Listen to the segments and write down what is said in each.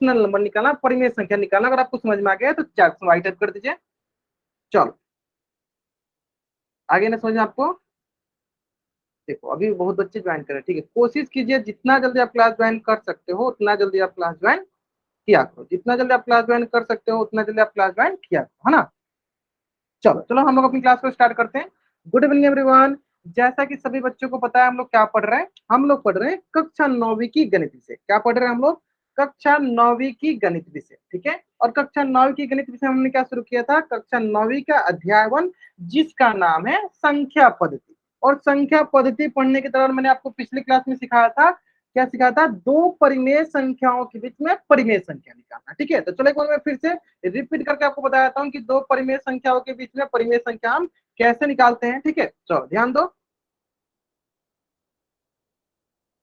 Rational number निकालना, परिमेय संख्या निकालना। अगर आपको समझ में आ गया तो चैट में वाइट टाइप कर दीजिए। चलो आगे ना समझ में आपको। देखो अभी बहुत बच्चे ज्वाइन करें, ठीक है, कोशिश कीजिए जितना जल्दी आप क्लास ज्वाइन कर सकते हो उतना जल्दी आप क्लास ज्वाइन किया करो, जितना जल्दी आप क्लास ज्वाइन कर सकते हो उतना जल्दी आप क्लास ज्वाइन किया करो, है ना। चलो चलो हम लोग अपनी क्लास को स्टार्ट करते हैं। Good evening everyone. जैसा कि सभी बच्चों को पता है हम लोग क्या पढ़ रहे हैं, हम लोग पढ़ रहे हैं कक्षा 9वीं की गणित विषय। क्या पढ़ रहे हैं हम लोग? कक्षा 9वीं की गणित विषय, ठीक है। और कक्षा 9वीं की गणित विषय हमने क्या शुरू किया था? कक्षा 9वीं का अध्याय 1 जिसका नाम है संख्या पद्धति। और संख्या पद्धति पढ़ने के दौरान मैंने आपको पिछली क्लास में सिखाया था, क्या सिखाया था? दो परिमेय संख्याओं के बीच में परिमेय संख्या निकालना, ठीक है। तो चलो एक बार मैं फिर से रिपीट करके आपको बताता हूँ कि दो परिमेय संख्याओं के बीच में परिमेय संख्या हम कैसे निकालते हैं, ठीक है। चलो ध्यान दो।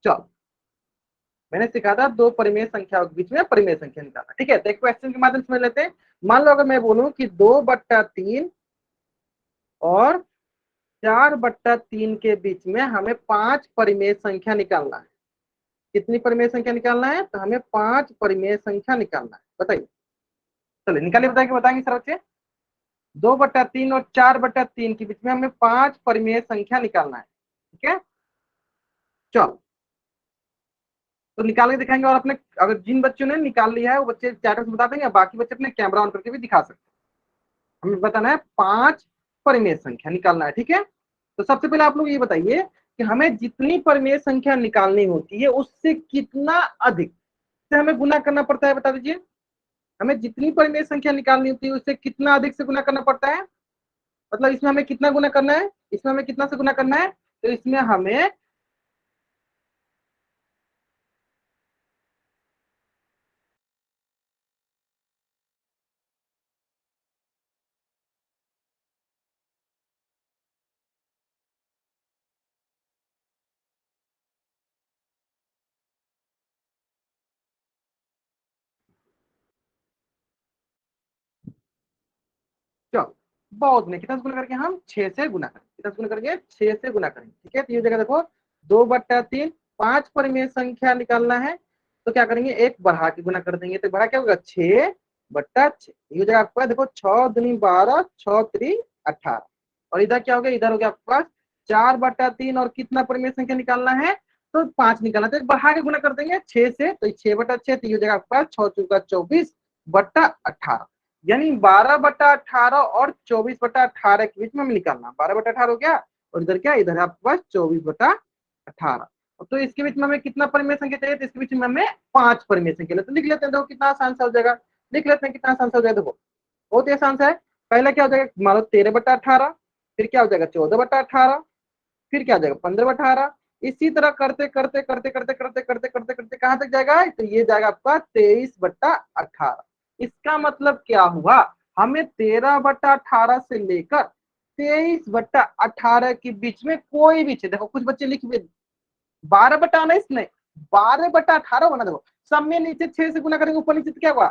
चलो मैंने सिखाया था दो परिमेय संख्याओं के बीच में परिमेय संख्या निकालना, ठीक है। तो एक क्वेश्चन के माध्यम से समझ लेते हैं। मान लो अगर मैं बोलूं कि 2/3 और 4/3 के बीच में हमें 5 परिमेय संख्या निकालना है। कितनी परिमेय संख्या निकालना है? तो हमें 5 परिमेय संख्या निकालना है। बताइए, चलिए निकालिए, बताएंगे सर बच्चे। 2/3 और 4/3 के बीच में हमें 5 परिमेय संख्या निकालना है, ठीक है। चलो तो निकाल के दिखाएंगे। और अपने अगर जिन बच्चों ने निकाल लिया है वो बच्चे चैट में बता देंगे, बाकी बच्चे अपने कैमरा ऑन करके भी दिखा सकते हैं। हमें बताना है 5 परिमेय संख्या निकालना है, ठीक है। तो सबसे पहले आप लोग ये बताइए कि हमें जितनी परिमेय संख्या निकालनी होती है उससे कितना अधिक से हमें गुना करना पड़ता है, बता दीजिए। हमें जितनी परिमेय संख्या निकालनी होती है उससे कितना अधिक से गुना करना पड़ता है। मतलब इसमें हमें कितना गुना करना है, इसमें हमें कितना से गुना करना है? तो इसमें हमें चलो बहुत नहीं, कितना से गुना करके हम 6 से गुना करेंगे। कितना से गुना करेंगे? 6 से गुना करेंगे, ठीक है। तो ये जगह देखो 2/3 5 परिमेय संख्या निकालना है तो क्या करेंगे? एक बढ़ा के गुना कर देंगे। तो बढ़ा क्या होगा? 6/6। ये जगह आपके पास देखो 6 दूनी 12, 6 3 18। और इधर क्या हो गया? इधर हो गया आपके पास 4/3 और कितना परिमेय संख्या निकालना है? तो 5 निकालना। तो बढ़ा के गुना कर देंगे 6 से, तो 6/6। तो ये जगह आपके पास 6 चौका 24/18, यानी 12/18 और 24/18 के बीच में हमें निकालना। 12/18 हो गया और इधर क्या? इधर आपके पास 24/18। तो इसके बीच में हमें कितना परिमेय संख्या चाहिए? तो इसके बीच में हमें 5 परिमेय संख्या। तो लिख लेते हैं, देखो कितना आसान सा हो जाएगा। लिख लेते हैं कितना आसान सा हो जाएगा। देखो बहुत ही आसान सा है। पहला क्या हो जाएगा? मान लो 13/18, फिर क्या हो जाएगा? 14/18, फिर क्या हो जाएगा? 15/18। इसी तरह करते करते करते करते करते करते करते करते कहां तक जाएगा? तो ये जाएगा आपका 23/18। इसका मतलब क्या हुआ? हमें 13/18 से लेकर 23/18 के बीच में कोई भी चीज, देखो कुछ बच्चे लिख 12/19 नहीं, 12/18 बना। देखो सब में नीचे 6 से गुना करेंगे, ऊपर नीचे तो क्या हुआ?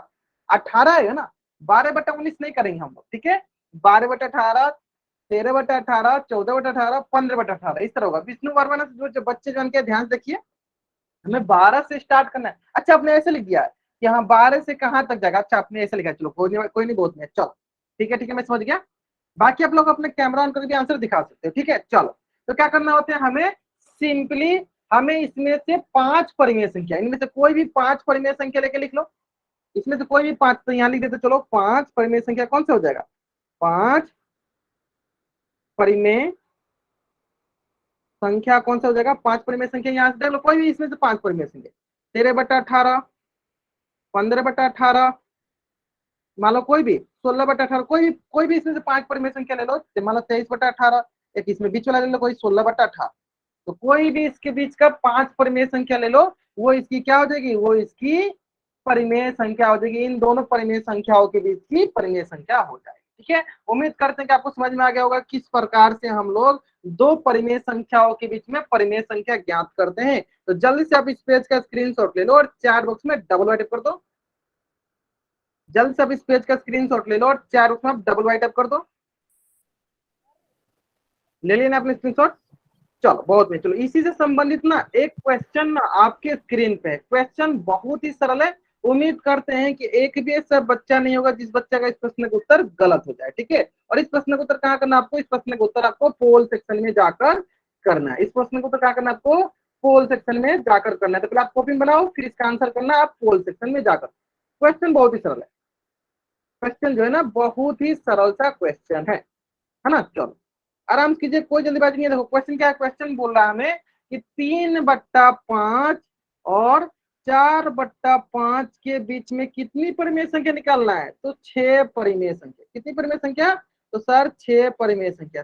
18 है ना। 12/19 नहीं करेंगे हम लोग, ठीक है। 12/18, 13/18, 14/18, 15/18 इस तरह होगा। विष्णु वर्मा ने जो बच्चे जो उनके ध्यान से देखिए, हमें 12 से स्टार्ट करना है। अच्छा आपने ऐसे लिख दिया है कि हाँ 12 से कहां तक जाएगा। अच्छा आपने ऐसे लिखा है, चलो कोई नहीं बहुत नहीं, चलो ठीक है, ठीक है मैं समझ गया। बाकी आप लोग अपने कैमरा ऑन करके भी आंसर दिखा सकते हो, ठीक है। चलो तो क्या करना होता है हमें? सिंपली हमें इसमें से 5 परिमेय संख्या, इनमें से कोई भी 5 परिमेय संख्या लेके लिख लो। इसमें से कोई भी 5, तो यहाँ लिख देते चलो 5 परिमेय संख्या कौन सा हो जाएगा? 5 परिमेय संख्या कौन सा हो जाएगा? 5 परिमेय संख्या यहाँ से देख लो, कोई भी इसमें से 5 परिमेय संख्या। 13/18, 15/18, मान लो कोई भी 16/18, कोई भी इसमें से 5 परिमेय संख्या ले लो। मान लो 23/18, एक इसमें बीच वाला ले लो कोई 16/18। तो कोई भी इसके बीच का 5 परिमेय संख्या ले लो, वो इसकी क्या हो जाएगी? वो इसकी परिमेय संख्या हो जाएगी। इन दोनों परिमेय संख्याओं के बीच की परिमेय संख्या हो जाएगी, ठीक है। उम्मीद करते हैं कि आपको समझ में आ गया होगा किस प्रकार से हम लोग दो परिमेय संख्याओं के बीच में परिमेय संख्या ज्ञात करते हैं। तो जल्दी से आप इस पेज का स्क्रीनशॉट ले लो और चैट बॉक्स में डबल वाइट कर दो। जल्द से आप इस पेज का स्क्रीनशॉट ले लो और चैट बॉक्स में आप डबल वाइट कर दो। ले लिया ना आपने स्क्रीनशॉट? चलो बहुत नहीं, चलो इसी से संबंधित ना एक क्वेश्चन ना आपके स्क्रीन पे है। क्वेश्चन बहुत ही सरल है, उम्मीद करते हैं कि एक भी ऐसा बच्चा नहीं होगा जिस बच्चा का इस प्रश्न का उत्तर गलत हो जाए। ठीक है, और इस प्रश्न का उत्तर कहाँ करना आपको, इस प्रश्न का उत्तर आपको पोल सेक्शन में जाकर करना है। इस प्रश्न का उत्तर कहाँ करना है आपको, पोल सेक्शन में जाकर करना है। तो पहले आप कॉपी बनाओ, फिर इसका आंसर करना आप पोल सेक्शन में जाकर। क्वेश्चन बहुत ही सरल है, क्वेश्चन जो है ना बहुत ही सरल सा क्वेश्चन है ना। चलो आराम से कीजिए, कोई जल्दीबाजी नहीं है। देखो क्वेश्चन क्या है, क्वेश्चन बोल रहा है हमें कि 3/5 और 4/5 के बीच में कितनी परिमेय संख्या निकालना है, तो 6 परिमेय संख्या। कितनी परिमेय संख्या, तो सर 6 परिमेय संख्या।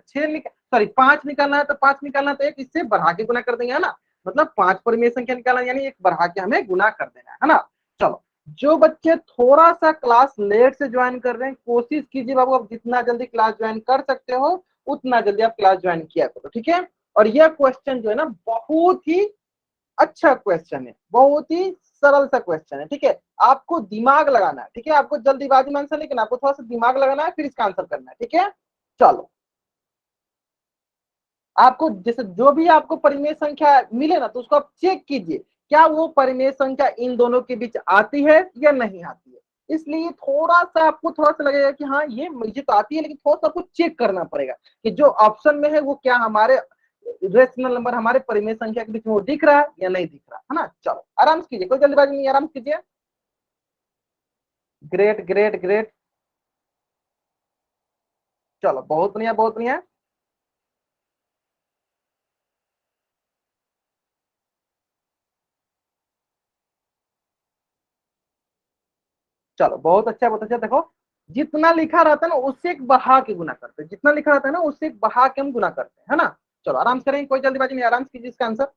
5 निकालना है, तो 5 निकालना तो एक इससे बढ़ा के गुना कर देंगे, है ना। मतलब 5 परिमेय संख्या निकालना यानी एक बढ़ा के हमें गुना कर देना है ना। चलो जो बच्चे थोड़ा सा क्लास लेट से ज्वाइन कर रहे हैं, कोशिश कीजिए बाबू आप जितना जल्दी क्लास ज्वाइन कर सकते हो उतना जल्दी आप क्लास ज्वाइन किया करो। ठीक है, और यह क्वेश्चन जो है ना बहुत ही अच्छा क्वेश्चन है, बहुत ही सरल सा क्वेश्चन है। ठीक है, आपको दिमाग लगाना है। ठीक है, आपको जल्दीबाजी में आंसर, लेकिन आपको थोड़ा सा दिमाग लगाना है, फिर इसका आंसर करना है। ठीक है, चलो आपको जैसे जो भी आपको परिमेय संख्या मिले ना, तो उसको आप चेक कीजिए क्या वो परिमेय संख्या इन दोनों के बीच आती है या नहीं आती है। इसलिए थोड़ा सा आपको थोड़ा सा लगेगा कि हाँ ये मुझे तो आती है, लेकिन थोड़ा सा आपको चेक करना पड़ेगा कि जो ऑप्शन में है वो क्या हमारे रेशनल नंबर, हमारे परिमेय संख्या के बीच में वो दिख रहा है या नहीं दिख रहा है ना। चलो आराम से कीजिए, कोई जल्दीबाजी नहीं, आराम से कीजिए। ग्रेट ग्रेट ग्रेट, चलो बहुत बढ़िया बहुत बढ़िया। चलो बहुत अच्छा बहुत अच्छा। देखो जितना लिखा रहता है ना उससे एक बढ़ा के गुना करते हैं, जितना लिखा रहता है ना उससे एक बढ़ा के हम गुना करते हैं, है ना। चलो आराम से करेंगे, कोई जल्दीबाजी नहीं, आराम से कीजिए इसका आंसर।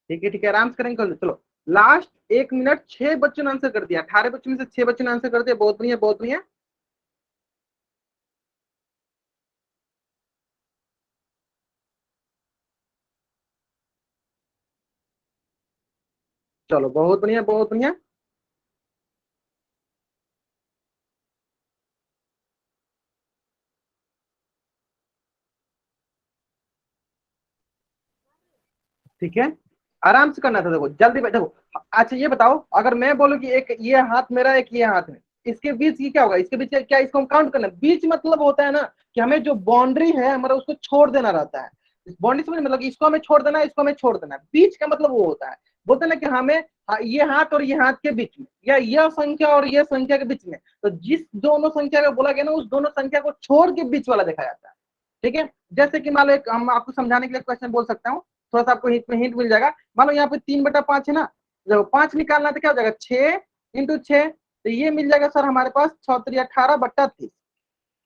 ठीक है आराम से करेंगे। चलो लास्ट 1 मिनट 6 बच्चों ने आंसर कर दिया, 18 बच्चों में से 6 बच्चों ने आंसर कर दिया, बहुत बढ़िया बहुत बढ़िया। चलो बहुत बढ़िया बहुत बढ़िया। ठीक है, आराम से करना था। देखो जल्दी देखो, अच्छा ये बताओ अगर मैं बोलूं कि एक ये हाथ मेरा एक ये हाथ में, इसके बीच की क्या होगा, इसके बीच क्या, इसको हम काउंट करना है। बीच मतलब होता है ना कि हमें जो बाउंड्री है हमारा उसको छोड़ देना रहता है। बाउंड्री समझ मतलब इसको हमें छोड़ देना है, इसको हमें छोड़ देना है। बीच का मतलब वो होता है, बोलते हैं ना कि हमें ये हाथ और ये हाथ के बीच में या यह संख्या और यह संख्या के बीच में, तो जिस दोनों संख्या का बोला गया ना उस दोनों संख्या को छोड़ के बीच वाला देखा जाता है। ठीक है, जैसे कि मान लो एक हम आपको समझाने के लिए क्वेश्चन बोल सकता हूँ, थोड़ा सा आपको हिंट मिल जाएगा। मान लो यहाँ पे 3/5 है ना, जब 5 निकालना तो क्या हो जाएगा, 6 × 6, तो ये मिल जाएगा सर हमारे पास 6×3 = 18/30।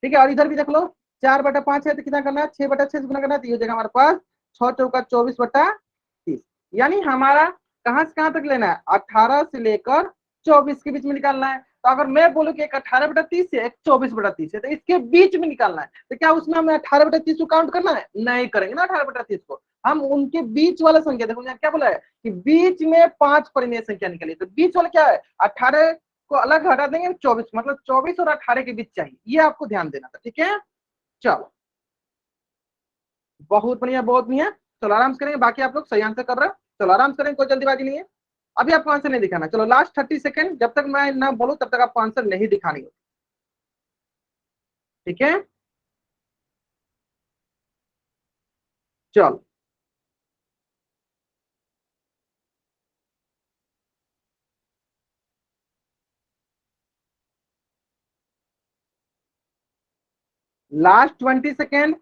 ठीक है, और इधर भी देख लो 4/5 है तो कितना करना है, 6/6 से गुना करना है, तो ये हो जाएगा हमारे पास 6×4 = 24/30। यानी हमारा कहां से कहां तक लेना है, 18 से लेकर 24 के बीच में निकालना है। तो अगर मैं बोलूं कि एक 18/30 है, एक 24/30 है, तो इसके बीच में निकालना है, तो क्या उसमें हमें 18/30 को काउंट करना है, नहीं करेंगे ना 18/30 को। हम उनके बीच वाला संख्या, देखो यहाँ क्या बोला है कि बीच में 5 परिमेय संख्या निकली, तो बीच वाला क्या है, 18 को अलग हटा देंगे, 24 मतलब 24 और 18 के बीच चाहिए, ये आपको ध्यान देना था। ठीक है, चलो बहुत बढ़िया बहुत बढ़िया। चलो आराम से करेंगे, बाकी आप लोग सही आंसर कर रहे हो। चलो आराम से करेंगे, कोई जल्दीबाजी नहीं है। अभी आपको आंसर नहीं दिखाना, चलो लास्ट 30 सेकंड, जब तक मैं ना बोलूं तब तक आपको आंसर नहीं दिखानी हो। ठीक है, चलो last 20 second.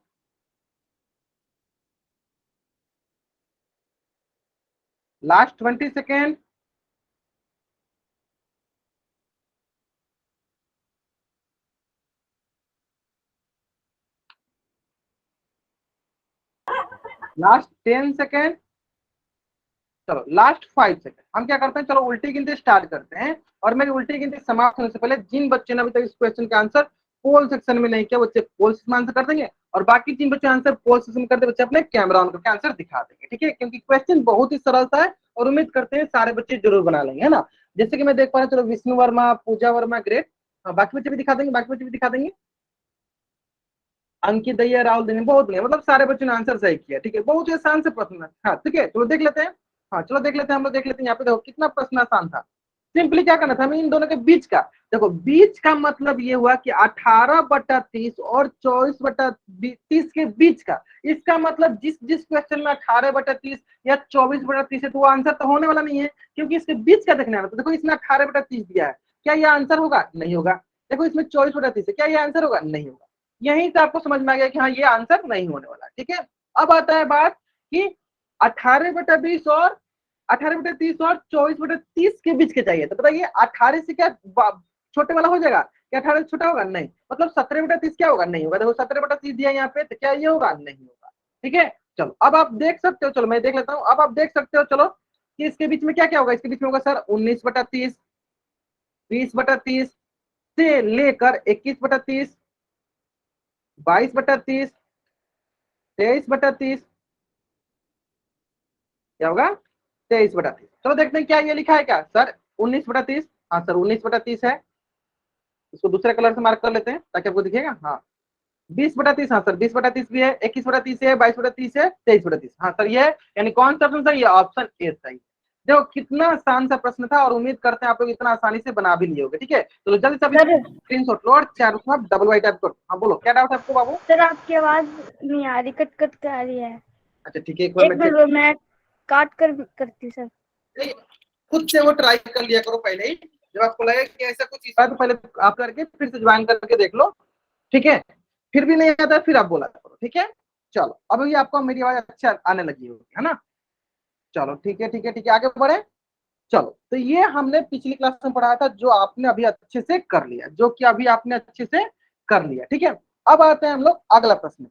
Last 20 second. Last 10 second. चलो लास्ट 5 सेकेंड। हम क्या करते हैं, चलो उल्टी गिनती स्टार्ट करते हैं, और मेरी उल्टी गिनती समाप्त होने से पहले जिन बच्चे ने अभी तक इस क्वेश्चन का आंसर पोल सेक्शन में नहीं किया बच्चे पोल सेक्शन में आंसर कर देंगे, और बाकी 3 बच्चे आंसर पोल सेक्शन में करते बच्चे अपने कैमरा ऑन करके आंसर दिखा देंगे, ठीक है, क्योंकि क्वेश्चन बहुत ही सरल सा है और उम्मीद करते हैं सारे बच्चे जरूर बना लेंगे, है ना। जैसे कि मैं देख पा रहा हूँ, चलो विष्णु वर्मा, पूजा वर्मा, ग्रेट, बाकी बच्चे भी दिखा देंगे, बाकी बच्चे भी दिखा देंगे, अंकित दैया, राहुल देने, बहुत नहीं, मतलब सारे बच्चों ने आंसर सही किया, ठीक है, बहुत ही आसान से प्रश्न है, हाँ ठीक है, चलो देख लेते हैं, हाँ चलो देख लेते हैं, हम लोग देख लेते हैं, यहाँ पे देखो कितना प्रश्न आसान था। सिंपली क्या करना था हमें इन दोनों के बीच का, देखो बीच का मतलब ये हुआ कि 18/30 और 24/30 के बीच का, इसका मतलब जिस जिस क्वेश्चन में 18/30 या 24/30 है तो वो आंसर तो होने वाला नहीं है, क्योंकि इसके बीच का देखना है। तो देखो इसमें 18/30 दिया है, क्या ये आंसर होगा? नहीं होगा। देखो इसमें 24/30 है, क्या ये आंसर होगा? नहीं होगा। यहीं से आपको समझ में आ गया कि हाँ ये आंसर नहीं होने वाला, ठीक है। अब आता है बात कि 18/20 और 18/30 और 24/30 के बीच के चाहिए, तो बताइए 18 से क्या छोटे वाला हो जाएगा? क्या 18 से छोटा होगा? नहीं। मतलब 17/30 क्या होगा? नहीं होगा। देखो 17/30 दिया यहाँ पे, तो क्या ये होगा? नहीं होगा, ठीक है। चलो अब आप देख सकते हो, चलो मैं देख लेता हूँ, अब आप देख सकते हो, चलो कि इसके बीच में क्या क्या होगा। इसके बीच में होगा सर 19/30, 20/30 से लेकर 21/30, 22/30, 23/30, क्या होगा? 23/30। चलो देखते हैं क्या ये लिखा है क्या सर 19/30। हाँ सर 19/30 है, इसको दूसरे कलर से मार्क कर लेते हैं ताकि आपको दिखेगा। हाँ 20/30, हाँ सर 20/30 भी है, 21/30 है, 22/30 है, 23/30, हाँ सर ये है। यानी कौन सा ऑप्शन सर? ये ऑप्शन ए सही। देखो कितना आसान सा प्रश्न था, और उम्मीद करते हैं आप लोग इतना आसानी से बना भी लिए होगे, ठीक है। तो जल्दी से सर स्क्रीनशॉट लो और चार उसमें डबल वाई टाइप करो। हाँ बोलो क्या डाउट है आपको बाबू? सर आपकी आवाज नहीं आ रही, कट कट के आ रही है। अच्छा ठीक है, एक बार एक मिनट मैं काट कर करती सर। खुद से वो ट्राई कर लिया करो पहले ही, जब आपको लगे कि ऐसा कुछ इशू है तो पहले आप करके फिर से ज्वाइन करके देख लो, ठीक है। फिर भी नहीं आता फिर आप बोला करो, ठीक है। चलो अब ये आपको मेरी आवाज अच्छा आने लगी होगी, है ना। चलो ठीक है ठीक है ठीक है, आगे बढ़े। चलो तो ये हमने पिछली क्लास में पढ़ा था, जो आपने अभी अच्छे से कर लिया, जो कि अभी आपने अच्छे से कर लिया, ठीक है। अब आते हैं हम लोग अगला प्रश्न।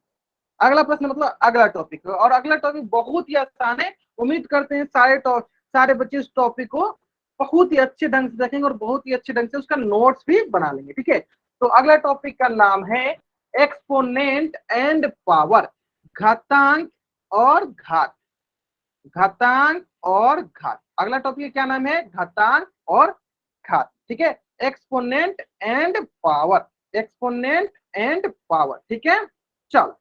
अगला प्रश्न मतलब अगला टॉपिक, और अगला टॉपिक बहुत ही आसान है। उम्मीद करते हैं सारे बच्चे इस टॉपिक को बहुत ही अच्छे ढंग से देखेंगे और बहुत ही अच्छे ढंग से उसका नोट्स भी बना लेंगे, ठीक है। तो अगला टॉपिक का नाम है एक्सपोनेंट एंड पावर, घातांक और घात। घातांक और घात, अगला टॉपिक क्या नाम है? घातांक और घात, ठीक है। Exponent and power, exponent and power, ठीक है। चलो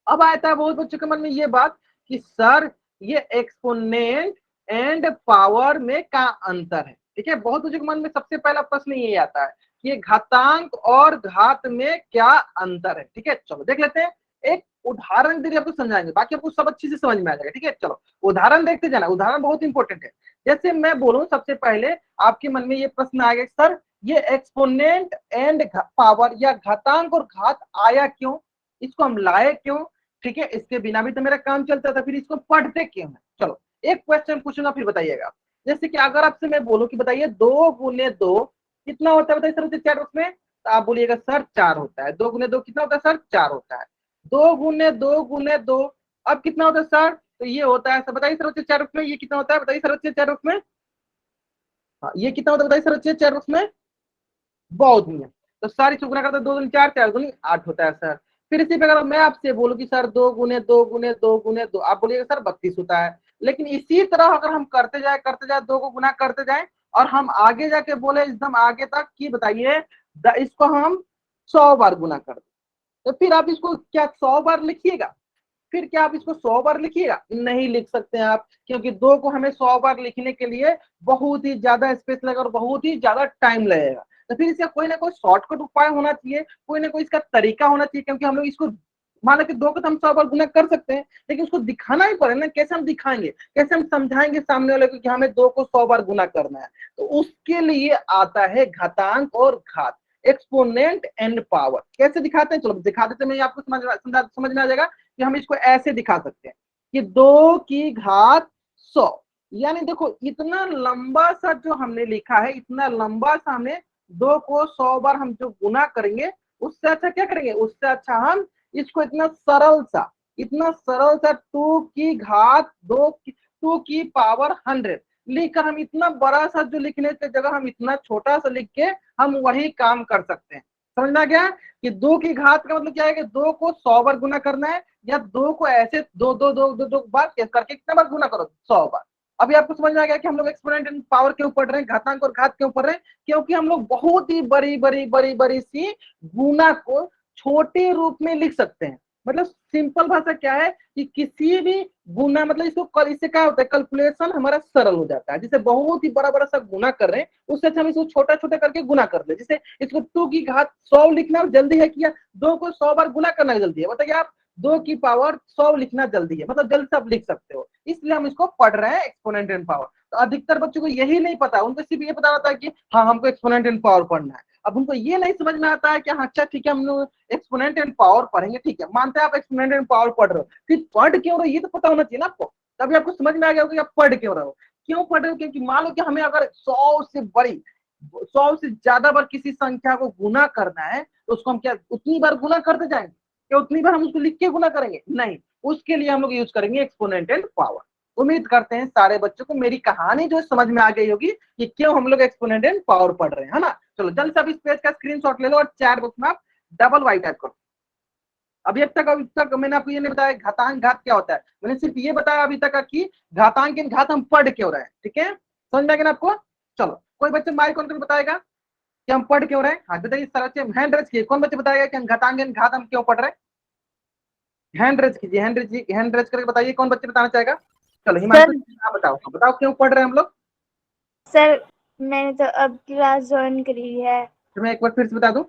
अब आता है बहुत बच्चों के मन में ये बात कि सर ये एक्सपोनेंट एंड पावर में क्या अंतर है, ठीक है। बहुत बच्चों के मन में सबसे पहला प्रश्न ये आता है कि ये घातांक और घात में क्या अंतर है, ठीक है। चलो देख लेते हैं, एक उदाहरण दे आपको समझाएंगे, बाकी आपको सब अच्छे से समझ में आ जाएगा, ठीक है। चलो उदाहरण देखते जाना, उदाहरण बहुत इंपॉर्टेंट है। जैसे मैं बोलूं सबसे पहले आपके मन में ये प्रश्न आ गया सर ये एक्सपोनेंट एंड पावर या घातांक और घात आया क्यों, इसको हम लाए क्यों, ठीक है। इसके बिना भी तो मेरा काम चलता था, फिर इसको पढ़ते क्यों है। चलो एक क्वेश्चन पूछूंगा फिर बताइएगा। जैसे कि अगर आपसे मैं बोलूं कि बताइए 2 × 2 कितना होता है, बताइए सर चार उसमें, तो आप बोलिएगा सर 4 होता है। 2 × 2 कितना होता है सर? 4 होता है। 2 × 2 × 2 अब कितना होता है सर? तो ये होता है सर, बताइए सर 4 उसमें ये कितना होता है? बताइए सर 4 उसमें, हाँ ये कितना होता है? बताइए सर 4 उसमें, बहुत नहीं है। तो सारी चुगना करते 2 × 4 4 × 8 होता है सर। फिर इसी प्रकार मैं आपसे बोलूं कि सर 2 × 2 × 2 × 2 आप बोलिएगा सर 32 होता है। लेकिन इसी तरह अगर हम करते जाए 2 को गुना करते जाए और हम आगे जाके बोले एकदम आगे तक कि बताइए इसको हम 100 बार गुना कर दे, तो फिर आप इसको क्या 100 बार लिखिएगा? फिर क्या आप इसको 100 बार लिखिएगा? नहीं लिख सकते हैं आप, क्योंकि 2 को हमें 100 बार लिखने के लिए बहुत ही ज्यादा स्पेस लगेगा और बहुत ही ज्यादा टाइम लगेगा। तो फिर इसका कोई ना कोई शॉर्टकट उपाय होना चाहिए, कोई ना कोई इसका तरीका होना चाहिए, क्योंकि हम लोग इसको मान लो कि 2 को तो हम 100 बार गुना कर सकते हैं, लेकिन उसको दिखाना ही पड़े ना, कैसे हम दिखाएंगे, कैसे हम समझाएंगे सामने वाले को कि हमें 2 को 100 बार गुना करना है। तो उसके लिए आता है घातांक और घात, एक्सपोनेंट एंड पावर। कैसे दिखाते हैं? चलो दिखा देते हैं, मैं आपको समझ में आ जाएगा कि हम इसको ऐसे दिखा सकते हैं कि 2 की घात 100, यानी देखो इतना लंबा सा जो हमने लिखा है, इतना लंबा सा हमने 2 को 100 बार हम जो गुना करेंगे, उससे अच्छा क्या करेंगे, उससे अच्छा हम इसको इतना सरल सा 2 की घात 2 की पावर 100 लिखकर हम इतना बड़ा सा जो लिखने की जगह हम इतना छोटा सा लिख के हम वही काम कर सकते हैं। समझ में आ गया कि 2 की घात का मतलब क्या है कि 2 को 100 बार गुना करना है, या 2 को ऐसे दो दो दो दो, दो बार करके कितना बार गुना करो, 100 बार। अभी आपको समझ में आ गया कि हम लोग एक्सपोनेंट एंड पावर क्यों पढ़ रहे हैं, घातांक और घात क्यों पढ़ रहे हैं, क्योंकि हम लोग बहुत ही बड़ी बड़ी बड़ी बड़ी सी गुना को छोटे रूप में लिख सकते हैं। मतलब सिंपल भाषा क्या है कि किसी भी गुना, मतलब इससे क्या होता है, कैलकुलेशन हमारा सरल हो जाता है। जैसे बहुत ही बड़ा बड़ा सा गुना कर रहे हैं, उससे अच्छा हम इसको छोटा छोटा करके गुना कर ले। जैसे इसको 2 की घात 100 लिखना जल्दी है, किया 2 को 100 बार गुना करना जल्दी है, बताइए आप। 2 की पावर 100 लिखना जल्दी है, मतलब जल्द से आप लिख सकते हो, इसलिए हम इसको पढ़ रहे हैं एक्सपोनेंट एंड पावर। तो अधिकतर बच्चों को यही नहीं पता, उनको सिर्फ ये पता रहता है कि हाँ हमको एक्सपोनेंट एंड पावर पढ़ना है। अब उनको ये नहीं समझ में आता है कि हाँ अच्छा ठीक है हम लोग एक्सपोनेंट एंड पावर पढ़ेंगे, ठीक है मानते हैं आप एक्सपोनेंट एंड पावर पढ़ रहे हो, फिर पढ़ क्यों रहे हो ये तो पता होना चाहिए ना आपको। तभी आपको समझ में आ गया होगा कि आप पढ़ क्यों रहे हो, क्यों पढ़ रहे हो, क्योंकि मान लो कि हमें अगर 100 से बड़ी 100 से ज्यादा बार किसी संख्या को गुना करना है, तो उसको हम क्या उतनी बार गुना करते जाएंगे, क्या उतनी बार हम उसको लिख के गुना करेंगे, नहीं, उसके लिए हम लोग यूज करेंगे एक्सपोनेंट एंड पावर। उम्मीद करते हैं सारे बच्चों को मेरी कहानी जो समझ में आ गई होगी कि क्यों हम लोग एक्सपोनेंट एंड पावर पढ़ रहे हैं, है ना। चलो जल्द से अब इस पेज का स्क्रीनशॉट ले लो और चैट बॉक्स में आप डबल वाई टाइप करो। अभी तक मैंने आपको ये नहीं बताया घातांक घात क्या होता है, मैंने सिर्फ ये बताया अभी तक कि घातांक एंड घात हम पढ़ क्यों रहे हैं, ठीक है समझ में आ गया ना आपको। चलो कोई बच्चे माइक ऑन करके बताएगा कि हम पढ़ क्यों रहे हैं, हाँ बताइए सारा बच्चे हैंड रेज कीजिए, कौन बच्चे बताएगा कि हम घातांक एंड घात हम क्यों पढ़ रहे हैं, हैंड रेज कीजिए, हैंड रेज करके बताइए कौन बच्चे बताना चाहेगा। चलो हिमांशु सर आप बताओ, बताओ क्यों पढ़ रहे हैं हम लोग। सर मैंने तो अब क्लास ज्वाइन करी है। तो मैं एक बार फिर से बता दूं।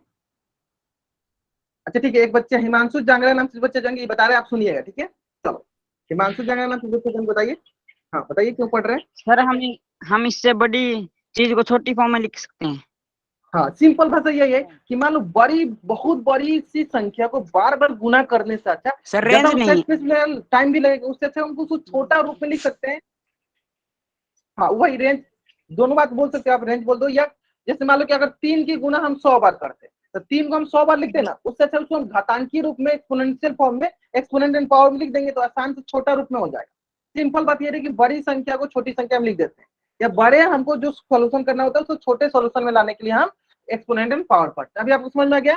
अच्छा ठीक है, एक बच्चे हिमांशु जांगड़ा नाम से बच्चे जाएंगे, ये बता रहे हैं, आप सुनिएगा ठीक है। चलो हिमांशु जांगड़ा नाम से बच्चे जाएंगे, बताइए, हाँ बताइए क्यों पढ़ रहे हैं। सर हम इससे बड़ी चीज को छोटी फॉर्म में लिख सकते हैं। हाँ सिंपल भाषा यही है कि मान लो बड़ी बहुत बड़ी सी संख्या को बार बार गुना करने से अच्छा, सर ज्यादा रेंज उसका नहीं। स्पेस टाइम भी लगेगा, उससे अच्छा हमको उसको छोटा रूप में लिख सकते हैं। हाँ वही रेंज, दोनों बात बोल सकते हो आप, रेंज बोल दो, या जैसे मान लो कि अगर 3 की गुना हम 100 बार करते हैं, तो 3 को हम 100 बार लिखते हैं ना, उससे अच्छा उसको हम घातांकीय रूप में एक्सपोनेंशियल फॉर्म में एक्सपोनेंट एंड पावर में लिख देंगे, तो आसान से छोटा रूप में हो जाएगा। सिंपल बात ये है कि बड़ी संख्या को छोटी संख्या में लिख देते हैं, या बड़े हमको जो सोल्यूशन करना होता है उसको छोटे सोल्यूशन में लाने के लिए हम एक्सपोनेंट एंड पावर पढ़ते हैं। अभी आपको समझ में आ गया,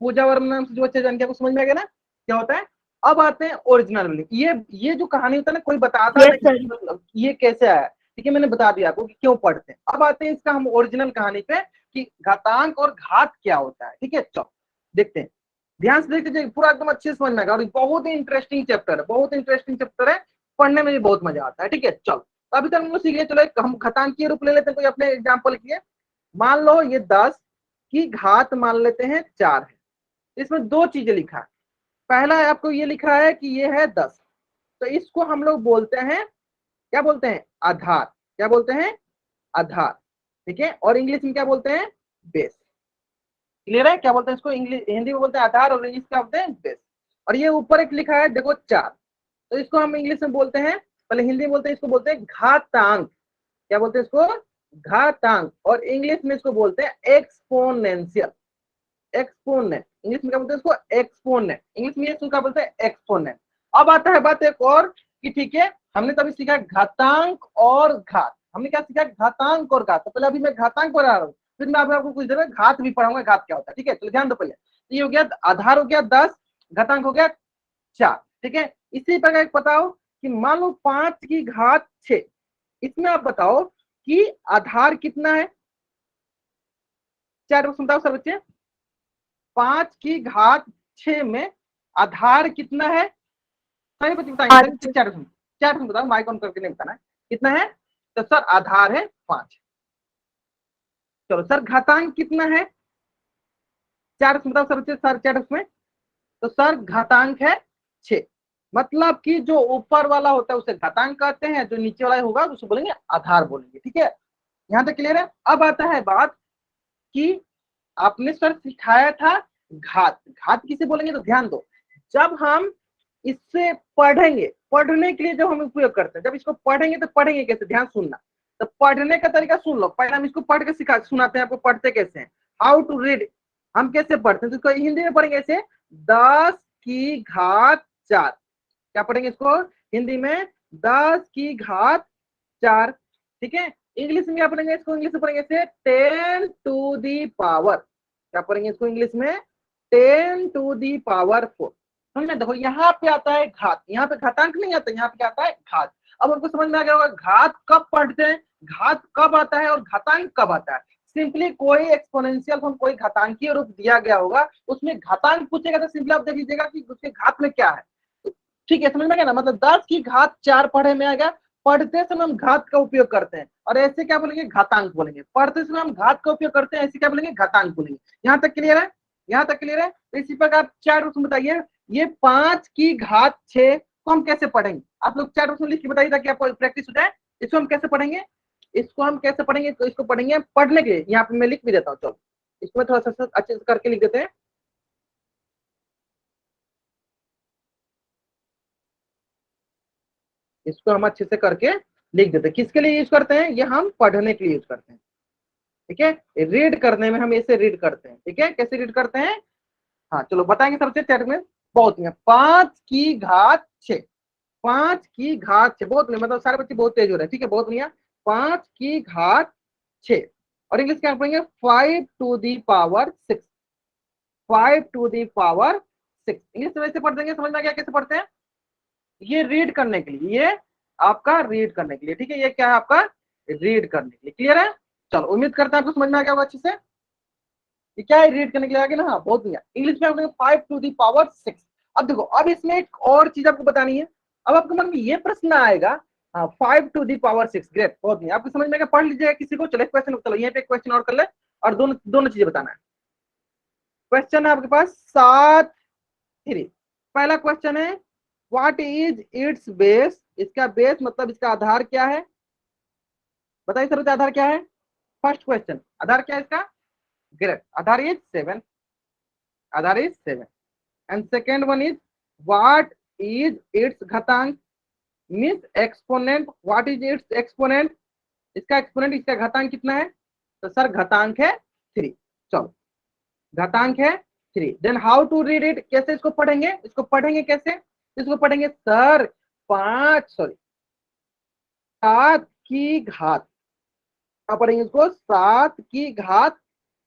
पूजा वर्मा नाम से जो बच्चे जान के आपको समझ में आ गया ना क्या होता है। अब आते हैं ओरिजिनल मीनिंग, ये जो कहानी होता है ना कोई बताता यस नहीं सर। मतलब ये कैसे आया, ठीक है मैंने बता दिया आपको कि क्यों पढ़ते हैं। अब आते हैं इसका हम ओरिजिनल कहानी पे कि घातांक और घात क्या होता है, ठीक है चलो देखते हैं, ध्यान से देखते जाइए, पूरा एकदम अच्छे से समझ में आएगा, और बहुत ही इंटरेस्टिंग चैप्टर है, बहुत इंटरेस्टिंग चैप्टर है, पढ़ने में भी बहुत मजा आता है, ठीक है चलो। तो अभी तक हम लोग सीख लिया, चलो हम घातांकीय रूप ले लेते हैं, कोई अपने एग्जाम्पल किए, मान लो ये 10 की घात मान लेते हैं 4 है, इसमें दो चीजें लिखा है, पहला है आपको ये लिख रहा है कि ये है 10, तो इसको हम लोग बोलते हैं, क्या बोलते हैं, आधार, क्या बोलते हैं, आधार, ठीक है, और इंग्लिश में क्या बोलते हैं, बेस। क्लियर है, क्या बोलते हैं इसको, इंग्लिश हिंदी में बोलते हैं आधार और इंग्लिश क्या बोलते हैं, बेस। और ये ऊपर एक लिखा है देखो 4, तो इसको हम इंग्लिश में बोलते हैं, पहले हिंदी में बोलते हैं, इसको बोलते हैं घातांक, क्या बोलते हैं इसको, घातांक, और इंग्लिश में इसको बोलते हैं एक्सपोनेंशियल, एक्सपोनेंट, इंग्लिश में क्या बोलते हैं इसको, एक्सपोनेंट, इंग्लिश में इसको क्या बोलते हैं, एक्सपोनेंट। अब आता है बात एक और कि ठीक है हमने तभी सीखा घातांक और घात, हमने क्या सीखा, घातांक और घात, तो पहले अभी मैं घातांक पढ़ा रहा हूँ, फिर मैं आपको कुछ देर में घात भी पढ़ाऊंगा, घात क्या होता है, ठीक है चलो ध्यान दो पहले। तो ये हो गया आधार हो गया 10, घातांक हो गया 4, ठीक है। इसी प्रकार बताओ कि मान लो 5 की घात 6, इसमें आप बताओ कि आधार कितना है, 4 बताओ सर बच्चे, 5 की घात 6 में आधार कितना है, सही बच्चे बताएंगे, 4 बताओ, माइक ऑन करके नहीं बताना है कितना है, तो सर आधार है 5। चलो सर घातांक कितना है, 4 बताओ सर बच्चे, सर 4 में, तो सर घातांक है 6, मतलब कि जो ऊपर वाला होता है उसे घातांक कहते हैं, जो नीचे वाला होगा उसे बोलेंगे आधार बोलेंगे, ठीक है यहाँ तक क्लियर है। अब आता है बात कि आपने सर सिखाया था घात, घात किसे बोलेंगे, तो ध्यान दो, जब हम इससे पढ़ेंगे, पढ़ने के लिए जब हम उपयोग करते हैं, जब इसको पढ़ेंगे तो पढ़ेंगे कैसे, ध्यान सुनना, तो पढ़ने का तरीका सुन लो, पहले हम इसको पढ़ के सुनाते हैं आपको, पढ़ते कैसे हैं, हाउ टू रीड, हम कैसे पढ़ते हैं, तो इसको हिंदी में पढ़ेंगे ऐसे, 10 की घात 4, क्या पढ़ेंगे इसको हिंदी में, 10 की घात 4, ठीक है। इंग्लिश में क्या पढ़ेंगे इसको, इंग्लिश में पढ़ेंगे ऐसे 10 टू दी पावर, क्या पढ़ेंगे इसको इंग्लिश में 10 टू दी पावर 4। समझ में, देखो यहाँ पे आता है घात, यहाँ पे घातांक नहीं आता, यहाँ पे क्या आता है घात। अब हमको समझ में आ गया होगा घात कब पढ़ते हैं, घात कब आता है और घातांक कब आता है। सिंपली कोई एक्सपोनेंशियल फॉर्म, कोई घातांकीय रूप दिया गया होगा, उसमें घातांक पूछेगा तो सिंपली आप देख लीजिएगा कि उसके घात में क्या है। ठीक है, समझ में गया ना, मतलब 10 की घात 4 पढ़े में आ गया। पढ़ते समय हम घात का उपयोग करते हैं और ऐसे क्या बोलेंगे, घातांक बोलेंगे। पढ़ते समय हम घात का उपयोग करते हैं, ऐसे क्या बोलेंगे, घातांक बोलेंगे। यहाँ तक क्लियर है, यहाँ तक क्लियर है। तो इसी प्रकार 4 रूप बताइए, ये 5 की घात 6 को हम कैसे पढ़ेंगे, आप लोग 4 रूप लिख के बताइए ताकि आपको प्रैक्टिस हो जाए। इसको हम कैसे पढ़ेंगे, इसको हम कैसे पढ़ेंगे, तो इसको पढ़ेंगे पढ़ने के लिए, यहाँ पे मैं लिख भी देता हूँ। चलो इसको मैं थोड़ा सा अच्छे से करके लिख देते हैं। इसको हम अच्छे से करके लिख देते हैं। किसके लिए यूज करते हैं, ये हम पढ़ने के लिए यूज करते हैं। ठीक है, रीड करने में हम इसे रीड करते हैं। ठीक है, कैसे रीड करते हैं, हाँ चलो बताएंगे सबसे चैट में। बहुत नहीं, 5 की घात 6, 5 की घात 6, बहुत नहीं, मतलब सारे बच्चे बहुत तेज हो रहे हैं। ठीक है, बहुत नहीं, 5 की घात 6 और इंग्लिश क्या पढ़ेंगे 5 to the power 6, 5 to the power 6। English में वैसे पढ़ देंगे, समझ में आ गया कैसे पढ़ते हैं। ये रीड करने के लिए, ये आपका रीड करने के लिए। ठीक है, ये क्या है आपका रीड करने के लिए। क्लियर है, चलो उम्मीद करते हैं आपको समझ में आ गया होगा अच्छे से। ये क्या है, रीड करने के लिए आगे ना, हाँ बहुत बढ़िया। इंग्लिश में आपने 5 टू दी पावर 6। अब देखो, अब इसमें एक और चीज आपको बतानी है। अब आपके मन में ये प्रश्न आएगा, हाँ 5 टू दी पावर 6, ग्रेट, बहुत बढ़िया। आपको समझ में आएगा, पढ़ लीजिएगा किसी को। चलो क्वेश्चन, चलो यहाँ पे एक क्वेश्चन और कर ले और दोनों दोनों चीजें बताना है। क्वेश्चन है आपके पास 7-3। पहला क्वेश्चन है व्हाट इज इट्स बेस, इसका बेस मतलब इसका आधार क्या है, बताइए सर आधार क्या है। फर्स्ट क्वेश्चन, आधार क्या है इसका, ग्रेट, आधार इज 7, आधार is 7। And second one is what is its घातांक, means exponent, what is its exponent, इसका एक्सपोनेंट, इसका घातांक कितना है, तो सर घातांक है 3। चलो घातांक है 3। Then how to read it, कैसे इसको पढ़ेंगे, इसको पढ़ेंगे कैसे, इसको पढ़ेंगे सर 7 की घात, क्या पढ़ेंगे इसको 7 की घात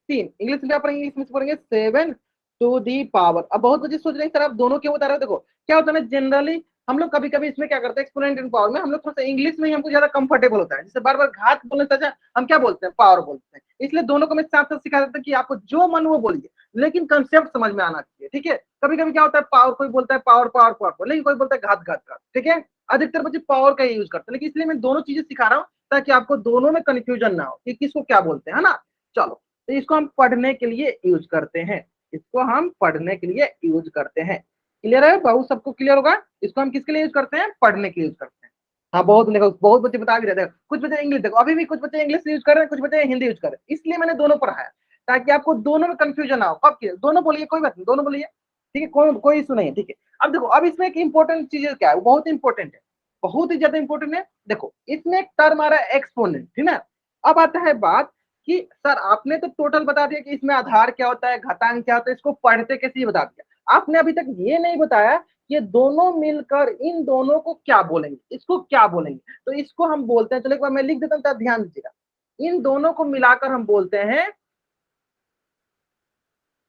3। इंग्लिश में क्या पढ़ेंगे, इंग्लिश में पढ़ेंगे 7 टू दी पावर। अब बहुत बच्चे सोच रहे हैं सर आप दोनों क्यों बता रहे हो। देखो क्या होता है ना, जनरली हम लोग कभी कभी इसमें क्या करते हैं, एक्सपोनेंट इन पावर में हम लोग थोड़ा सा इंग्लिश में ही हमको ज्यादा कंफर्टेबल होता है। जैसे बार बार घात बोलने से अच्छा हम क्या बोलते हैं, पावर बोलते हैं। इसलिए दोनों को मैं साथ साथ सिखा देता हूं कि आपको जो मन वो बोलिए, लेकिन कंसेप्ट समझ में आना चाहिए। ठीक है, कभी कभी क्या होता है, पावर कोई बोलता है पावर पावर पावर, लेकिन कोई बोलता है घात घात घात। ठीक है, अधिकतर बच्चे पावर का यूज करते हैं, लेकिन इसलिए मैं दोनों चीजें सिखा रहा हूँ ताकि आपको दोनों में कंफ्यूजन ना हो कि किसको क्या बोलते हैं, है ना। चलो तो इसको हम पढ़ने के लिए यूज करते हैं, इसको हम पढ़ने के लिए यूज करते हैं। क्लियर है, बहुत सबको क्लियर होगा। इसको हम किसके लिए यूज करते हैं, पढ़ने के लिए यूज करते हैं। हाँ बहुत देखो, बहुत बच्चे बता भी रहे थे, कुछ बच्चे इंग्लिश, देखो अभी भी कुछ बच्चे इंग्लिश यूज कर रहे हैं, कुछ बच्चे हिंदी यूज कर रहे हैं, इसलिए मैंने दोनों पढ़ाया ताकि आपको दोनों में कंफ्यूजन ना हो। कब के दोनों बोलिए, कोई बात नहीं, दोनों बोलिए। ठीक है, कोई इशू नहीं है। ठीक है, अब देखो, अब इसमें एक इंपॉर्टेंट चीज क्या है, बहुत इंपॉर्टेंट है, बहुत ही ज्यादा इंपॉर्टेंट है। देखो इसमें एक टर्म आ रहा है एक्सपोनेंट, ठीक है। अब आता है बात कि सर आपने तो टोटल बता दिया कि इसमें आधार क्या होता है, घातांक क्या होता है, इसको पढ़ते कैसे ही बता दिया। आपने अभी तक ये नहीं बताया ये दोनों मिलकर इन दोनों को क्या बोलेंगे, इसको क्या बोलेंगे। तो इसको हम बोलते हैं, चलो एक बार मैं लिख देता हूं, ध्यान दीजिएगा। इन दोनों को मिलाकर हम बोलते हैं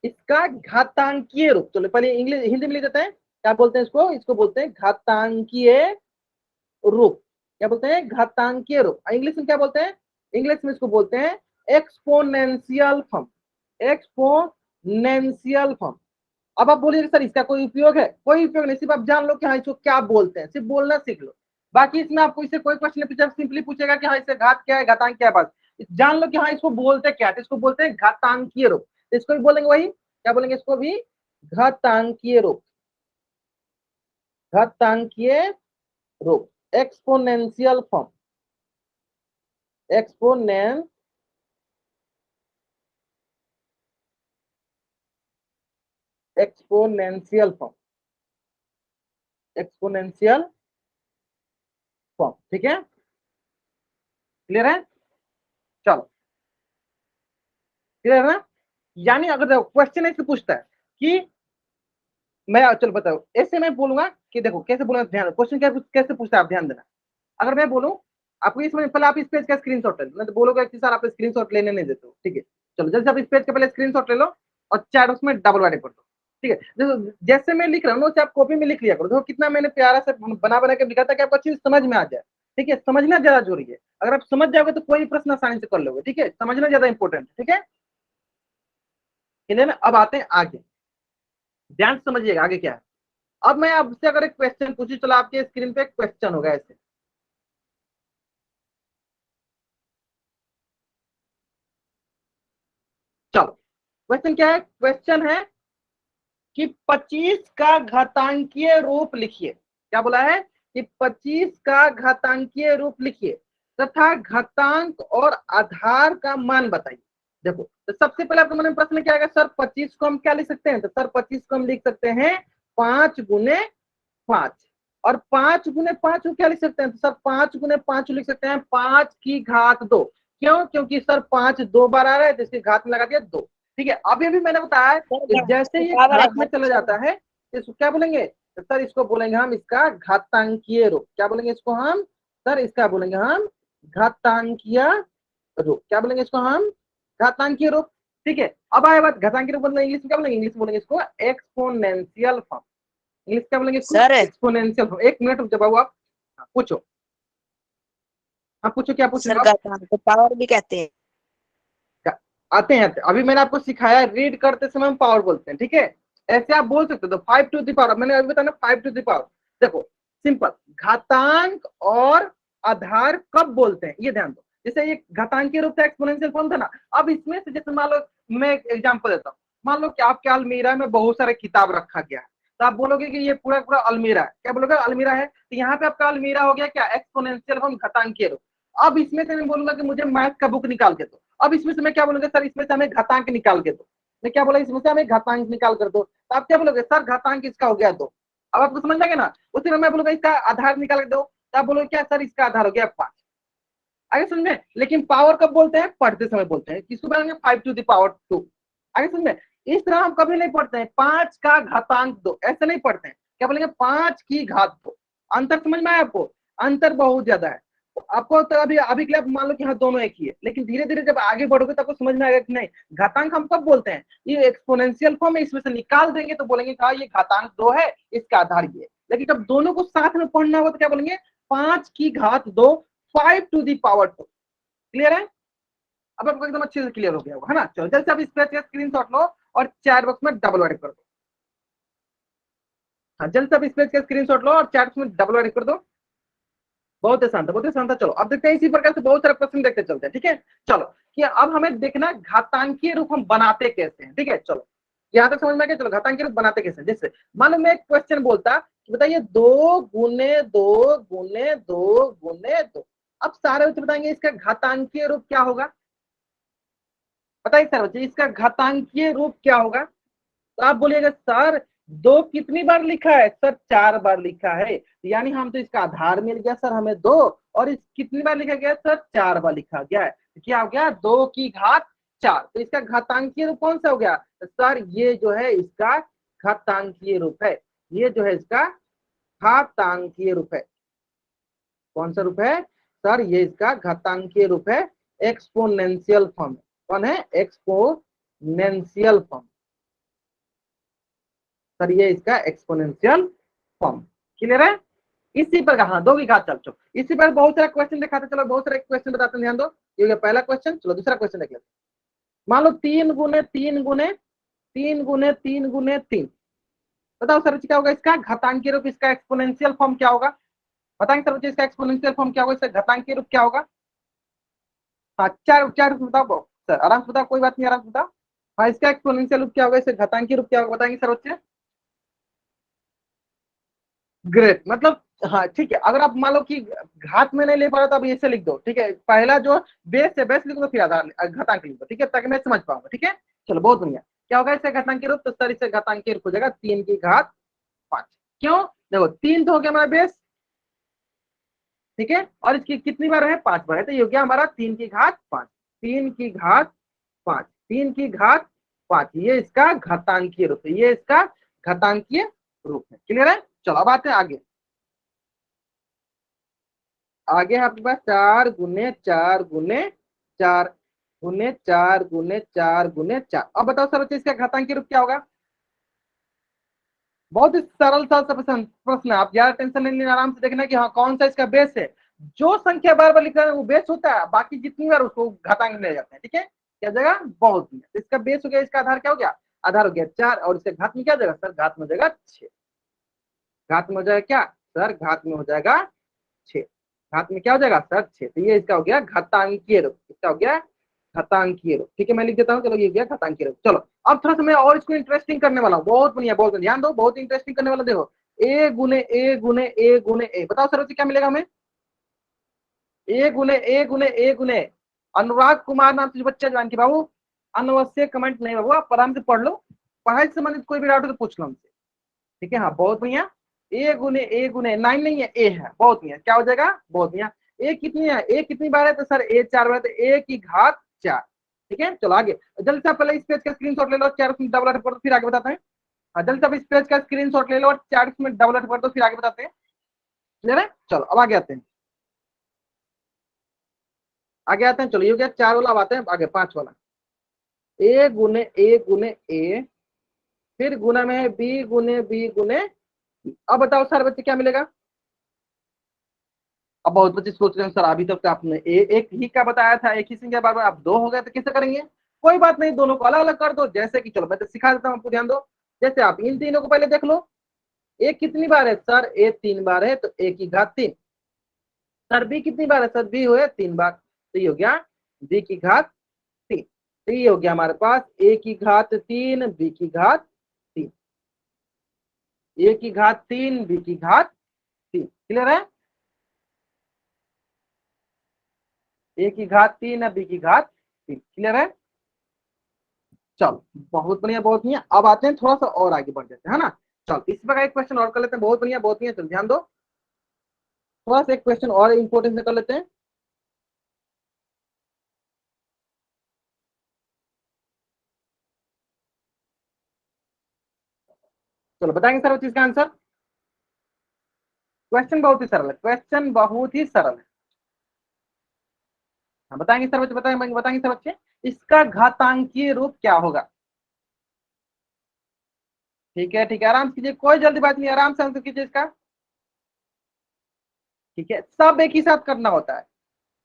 इसका घातांकीय रूप। चलो पहले इंग्लिश हिंदी में लिख देते हैं, क्या बोलते हैं इसको, इसको बोलते हैं घातांकीय रूप। क्या बोलते हैं, घातांकीय रूप। इंग्लिश में क्या बोलते हैं, इंग्लिश में इसको बोलते हैं एक्सपोनेंशियल फॉर्म, एक्सपोनेंशियल फॉर्म। अब आप बोलिए सर इसका कोई उपयोग है, कोई उपयोग नहीं, सिर्फ आप जान लो कि हाँ इसको क्या बोलते हैं, सिर्फ बोलना सीख लो। बाकी इसमें आपको इससे कोई क्वेश्चन पूछा, सिंपली पूछेगा कि हाँ इससे घात क्या है, घातांक क्या है, बस जान लो कि हाँ इसको बोलते क्या है। इसको बोलते हैं घातांकीय रूप। इसको भी बोलेंगे वही, क्या बोलेंगे इसको भी, घातांकीय रूप, घातांकीय रूप, exponential form, exponential form, exponential form. ठीक है, क्लियर है, चलो क्लियर है ना। यानी अगर देखो क्वेश्चन ऐसे पूछता है कि मैं, चलो बताओ ऐसे मैं बोलूंगा कि देखो कैसे बोलूंगा, ध्यान क्वेश्चन कैसे पूछता है, आप ध्यान देना। अगर मैं बोलूं आपको इसमें, पहले आप इस पेज का स्क्रीनशॉट ले लो, मैं तो बोलोगे कि सर आप स्क्रीनशॉट लेने नहीं देते हो। ठीक है, चलो जल्दी आप इस पेज का पहले स्क्रीनशॉट ले लो। और चैट बॉक्स में डबल वाइडेड कर दो। ठीक है, देखो जैसे मैं लिख रहा हूँ ना, आप कॉपी में लिख लिया करो। देखो कितना मैंने प्यारा से बना बना के लिखा था कि आपको अच्छी समझ में आ जाए। ठीक है, समझना ज्यादा जरूरी है। अगर आप समझ जाओगे तो कोई प्रश्न आसानी से कर लोगे। ठीक है, समझना ज्यादा इंपॉर्टेंट है। ठीक है, ना अब आते हैं आगे, ध्यान से समझिएगा आगे क्या है। अब मैं आपसे अगर एक क्वेश्चन पूछूं, चलो आपके स्क्रीन पे एक क्वेश्चन होगा ऐसे, चलो क्वेश्चन क्या है, क्वेश्चन है कि 25 का घातांकीय रूप लिखिए। क्या बोला है कि 25 का घातांकीय रूप लिखिए तथा घातांक और आधार का मान बताइए। देखो तो सबसे पहले आपके मन में प्रश्न क्या आएगा, सर 25 को हम क्या लिख सकते हैं, तो सर 25 को हम लिख सकते हैं 5 गुने 5, और 5 गुने 5 को क्या लिख सकते हैं, तो सर 5 गुने 5 लिख सकते हैं 5 की घात 2। क्यों, क्योंकि सर 5 2 बार आ रहा है तो इसकी घात में लगा दिया 2। ठीक है, अभी भी मैंने बताया कि जैसे ये घात में चला जाता है तो इसको क्या बोलेंगे, तो सर इसको बोलेंगे हम इसका घातांकीय रूप। क्या बोलेंगे इसको हम, सर इसका बोलेंगे हम घातांकीय रूप। क्या बोलेंगे इसको हम, घातांकीय रूप। ठीक है, अब आए बात घातांकीय रूप, मतलब इंग्लिश में क्या बोलेंगे, इंग्लिश में बोलेंगे इसको एक्सपोनेंशियल फॉर्म। इंग्लिश क्या बोलेंगे इसको, सर एक्सपोनेंशियल फॉर्म। एक मिनट रुक जाओ बाबू आप, पूछो। आप पूछो, क्या पूछ रहे सर हो आप? घातांक को पावर भी कहते हैं। आते हैं अभी मैंने आपको सिखाया, रीड करते समय हम पावर बोलते हैं। ठीक है, ऐसे आप बोल सकते हो, तो 5 टू द पावर, मैंने अभी बताया ना 5 टू द पावर। देखो सिंपल, घातांक और आधार कब बोलते हैं ये ध्यान दो। जैसे ये घातांक के रूप से एक्सपोनेंशियल फॉर्म था ना, अब इसमें से जैसे मान लो मैं एक एग्जांपल देता हूँ, मान लो कि आपके अलमीरा में बहुत सारे किताब रखा गया है, तो आप बोलोगे कि ये पूरा पूरा अलमीरा है। क्या बोलोगे, अलमीरा है, तो यहाँ पे आपका अलमीरा हो गया क्या, एक्सपोनेंशियल फॉर्म घातांकीय रूप। अब इसमें से मैं बोलूंगा कि मुझे मैथ का बुक निकाल के दो। अब इसमें से मैं क्या बोलूंगा, सर इसमें से हमें घातांक निकाल के दो। मैं क्या बोला, इसमें से हमें घातांक निकाल कर दो, तो आप क्या बोलोगे, सर घातांक इसका हो गया 2। अब आपको समझ जाएगा ना, उसी में मैं बोलूंगा इसका आधार निकाल के दो, तो आप बोलोगे क्या, सर इसका आधार हो गया 5। आगे समझ में, लेकिन पावर कब बोलते हैं, पढ़ते समय बोलते हैं। किसको बोलेंगे, 5 टू द पावर 2। आगे समझ में, इस तरह हम कभी नहीं पढ़ते हैं 5 का घातांक 2, ऐसे नहीं पढ़ते हैं। क्या बोलेंगे, 5 की घात 2। अंतर समझ में आया आपको, अंतर बहुत ज्यादा है। आपको तो अभी अभी के लिए मान लो कि हाँ दोनों एक ही है, लेकिन धीरे धीरे जब आगे बढ़ोगे तो आपको समझ में आएगा कि नहीं, घातांक हम कब बोलते हैं, ये एक्सपोनेंशियल फॉर्म है, इसमें से निकाल देंगे तो बोलेंगे हाँ ये घातांक 2 है, इसका आधार ये। लेकिन जब दोनों को साथ में पढ़ना होगा तो क्या बोलेंगे, 5 की घात 2, 5 टू दी पावर 2। क्लियर है, अब आपको एकदम अच्छे से क्लियर हो गया होगा, है ना। चलो जल्द से आप इस पे स्क्रीनशॉट लो और चैट बॉक्स में डबल वाइड कर दो। हाँ जल्द से आप इस पेज का स्क्रीनशॉट लो और चैट बॉक्स में डबल वाइड कर दो। बहुत आसान था, बहुत आसान था। चलो अब देखते हैं, इसी प्रकार से बहुत सारे क्वेश्चन देखते चलते हैं। ठीक है, चलो कि अब हमें देखना घातांकीय रूप हम बनाते कैसे हैं। ठीक है, चलो यहाँ तक समझ में आ गया। चलो घातांकीय रूप बनाते कैसे, जैसे मान लो मैं एक क्वेश्चन बोलता कि बताइए 2 गुने 2 गुने 2 गुने 2। अब सारे बच्चे बताएंगे इसका घातांकीय रूप क्या होगा, बताइए सर बच्चे इसका घातांकीय रूप क्या होगा। तो आप बोलिएगा सर 2 कितनी बार लिखा है, सर 4 बार लिखा है, यानी हम तो इसका आधार मिल गया सर हमें 2, और इस कितनी बार लिखा गया, सर 4 बार लिखा गया है। तो क्या हो गया, 2 की घात 4। तो इसका घातांकीय रूप कौन सा हो गया, तो सर ये जो है इसका घातांकीय रूप है, ये जो है इसका घातांकीय रूप है। कौन सा रूप है, सर ये इसका घातांकीय रूप है, एक्सपोनेंशियल फॉर्म। कौन है, एक्सपोनेंशियल फॉर्म, सर ये इसका एक्सपोनेंशियल फॉर्म। क्लियर है, इसी पर हाँ 2 की घात 4। चलो इसी पर बहुत सारा क्वेश्चन दिखाते, चलो बहुत सारे क्वेश्चन बताते हैं, ध्यान दो। ये हो गया पहला क्वेश्चन। चलो दूसरा क्वेश्चन देख लेते हैं। मान लो 3 गुने 3 गुने 3 गुने 3 गुने 3। बताओ सर क्या होगा इसका घातांकीय रूप, इसका एक्सपोनेंशियल फॉर्म क्या होगा, बताएंगे सर इसका एक्सपोनेंशियल फॉर्म क्या होगा, इसका घातांकीय रूप क्या होगा। हाँ 4 4 बताओ सर, आराम से बताओ, कोई बात नहीं, आराम से बताओ। हाँ इसका एक्सपोनेंशियल रूप क्या होगा, इसका घातांकीय रूप क्या होगा, बताएंगे सर बच्चे। ग्रेट, मतलब हाँ ठीक है, अगर आप मान लो कि घात में नहीं ले पा रहे तो आप ऐसे लिख दो। ठीक है, पहला जो बेस है बेस लिख दो, फिर आधार घातांक लिख दो। ठीक है, ताकि मैं समझ पाऊंगा। ठीक है, चलो बहुत बढ़िया। क्या होगा इसका घातांकीय रूप, तो सर इससे घातांकीय रूप हो जाएगा 3 की घात 5। क्यों, देखो 3 तो हो गया हमारा बेस, ठीक है, और इसकी कितनी बार है, 5 बार है, तो ये हो गया हमारा 3 की घात 5। 3 की घात 5, 3 की घात 5, ये इसका घातांकीय रूप है, ये इसका घातांकीय रूप है। क्लियर है, चलो अब आते हैं आगे। आगे है आपके पास 4 गुने 4 गुने 4। गुने 4 गुने 4 गुने 4। अब बताओ सर बच्चे इसका घातांकी रूप क्या होगा? बहुत ही सरल सा प्रश्न प्रश्न है, आप ज्यादा टेंशन नहीं लेना, आराम से देखना कि हाँ कौन सा इसका बेस है। जो संख्या बार बार लिखा है वो बेस होता है, बाकी जितनी बार उसको घातांक में ले जाते हैं। ठीक है, क्या जगह बहुत ही, इसका बेस हो गया, इसका आधार क्या हो गया? आधार हो गया 4, और इसके घात में क्या जगह सर? घात में हो जाएगा 6। घात में हो जाएगा क्या सर? घात में हो जाएगा 6। घात में क्या हो जाएगा सर? 6। तो ये इसका हो गया घातांकीय रूप। इसका हो गया घातांकीय रूप। ठीक है, मैं लिख देता हूँ, चलो ये गया घातांकीय रूप। चलो अब थोड़ा सा मैं और इसको इंटरेस्टिंग करने वाला हूँ। बहुत बढ़िया, बहुत ध्यान दो, बहुत इंटरेस्टिंग करने वाला। देखो ए गुने ए गुने ए गुने ए, बताओ सर क्या मिलेगा हमें? ए गुने ए गुने ए गुने, अनुराग कुमार नाम से जो बच्चा ज्वाइन किया बाबू, अनावश्यक कमेंट नहीं बाबू, आप आराम से पढ़ लो, पढ़ाई से संबंधित कोई भी डाउट हो तो पूछ लो हमसे। ठीक है, हाँ बहुत बढ़िया। ए गुने 9 नहीं है, ए है, बहुत बढ़िया। क्या हो जाएगा? बहुत बढ़िया। ए कितनी है? ए कितनी बार है? तो सर ए 4 बार, तो ए की घात 4। ठीक है, चलो आगे जल्दी से आप पहले इस पेज का स्क्रीनशॉट ले लो, 4 में डबल कर दो, फिर आगे बताते हैं। हाँ जल्दी से आप इस पेज का स्क्रीनशॉट ले लो और 4 में डबल कर दो, फिर आगे बताते हैं। क्लियर है? चलो अब आगे आते हैं, आगे आते हैं। चलो ये हो गया 4 वाला, अब आते हैं आगे 5 वाला। ए गुने ए, फिर गुना में है बी गुने। अब बताओ सर बच्चे क्या मिलेगा? अब बहुत बच्चे सोच रहे हैं सर अभी तक तो आपने एक ही का बताया था, एक ही संख्या बार बार, आप 2 हो गए तो कैसे करेंगे? कोई बात नहीं, दोनों को अलग अलग कर दो। जैसे कि चलो मैं तो सिखा देता हूँ, आपको ध्यान दो। जैसे आप इन तीनों को पहले देख लो, ए कितनी बार है सर? ए 3 बार है, तो ए की घात 3। सर बी कितनी बार है सर? बी हुए 3 बार, तो ये हो गया बी की घात 3। तो ये हो गया हमारे पास ए की घात 3 बी की घात 3, ए की घात 3 बी की घात 3। क्लियर है? ए की घात 3 बी की घात 3। क्लियर है? चलो बहुत बढ़िया, बहुत बढ़िया। अब आते हैं थोड़ा सा और आगे बढ़ जाते हैं, है ना। चलो इस प्रकार एक क्वेश्चन और कर लेते हैं। बहुत बढ़िया, बहुत बढ़िया। चलो ध्यान दो, थोड़ा सा एक क्वेश्चन और इंपोर्टेंट से कर लेते हैं। चलो बताएंगे सर उस चीज का आंसर। क्वेश्चन बहुत ही सरल है, क्वेश्चन बहुत ही सरल है। हाँ बताएंगे सर बच्चे, बताएंगे बताएंगे सर बच्चे, इसका घातांकीय रूप क्या होगा? ठीक है, ठीक है, आराम से कीजिए, कोई जल्दीबाजी नहीं, आराम से आंसर कीजिए इसका। ठीक है, सब एक ही साथ करना होता है।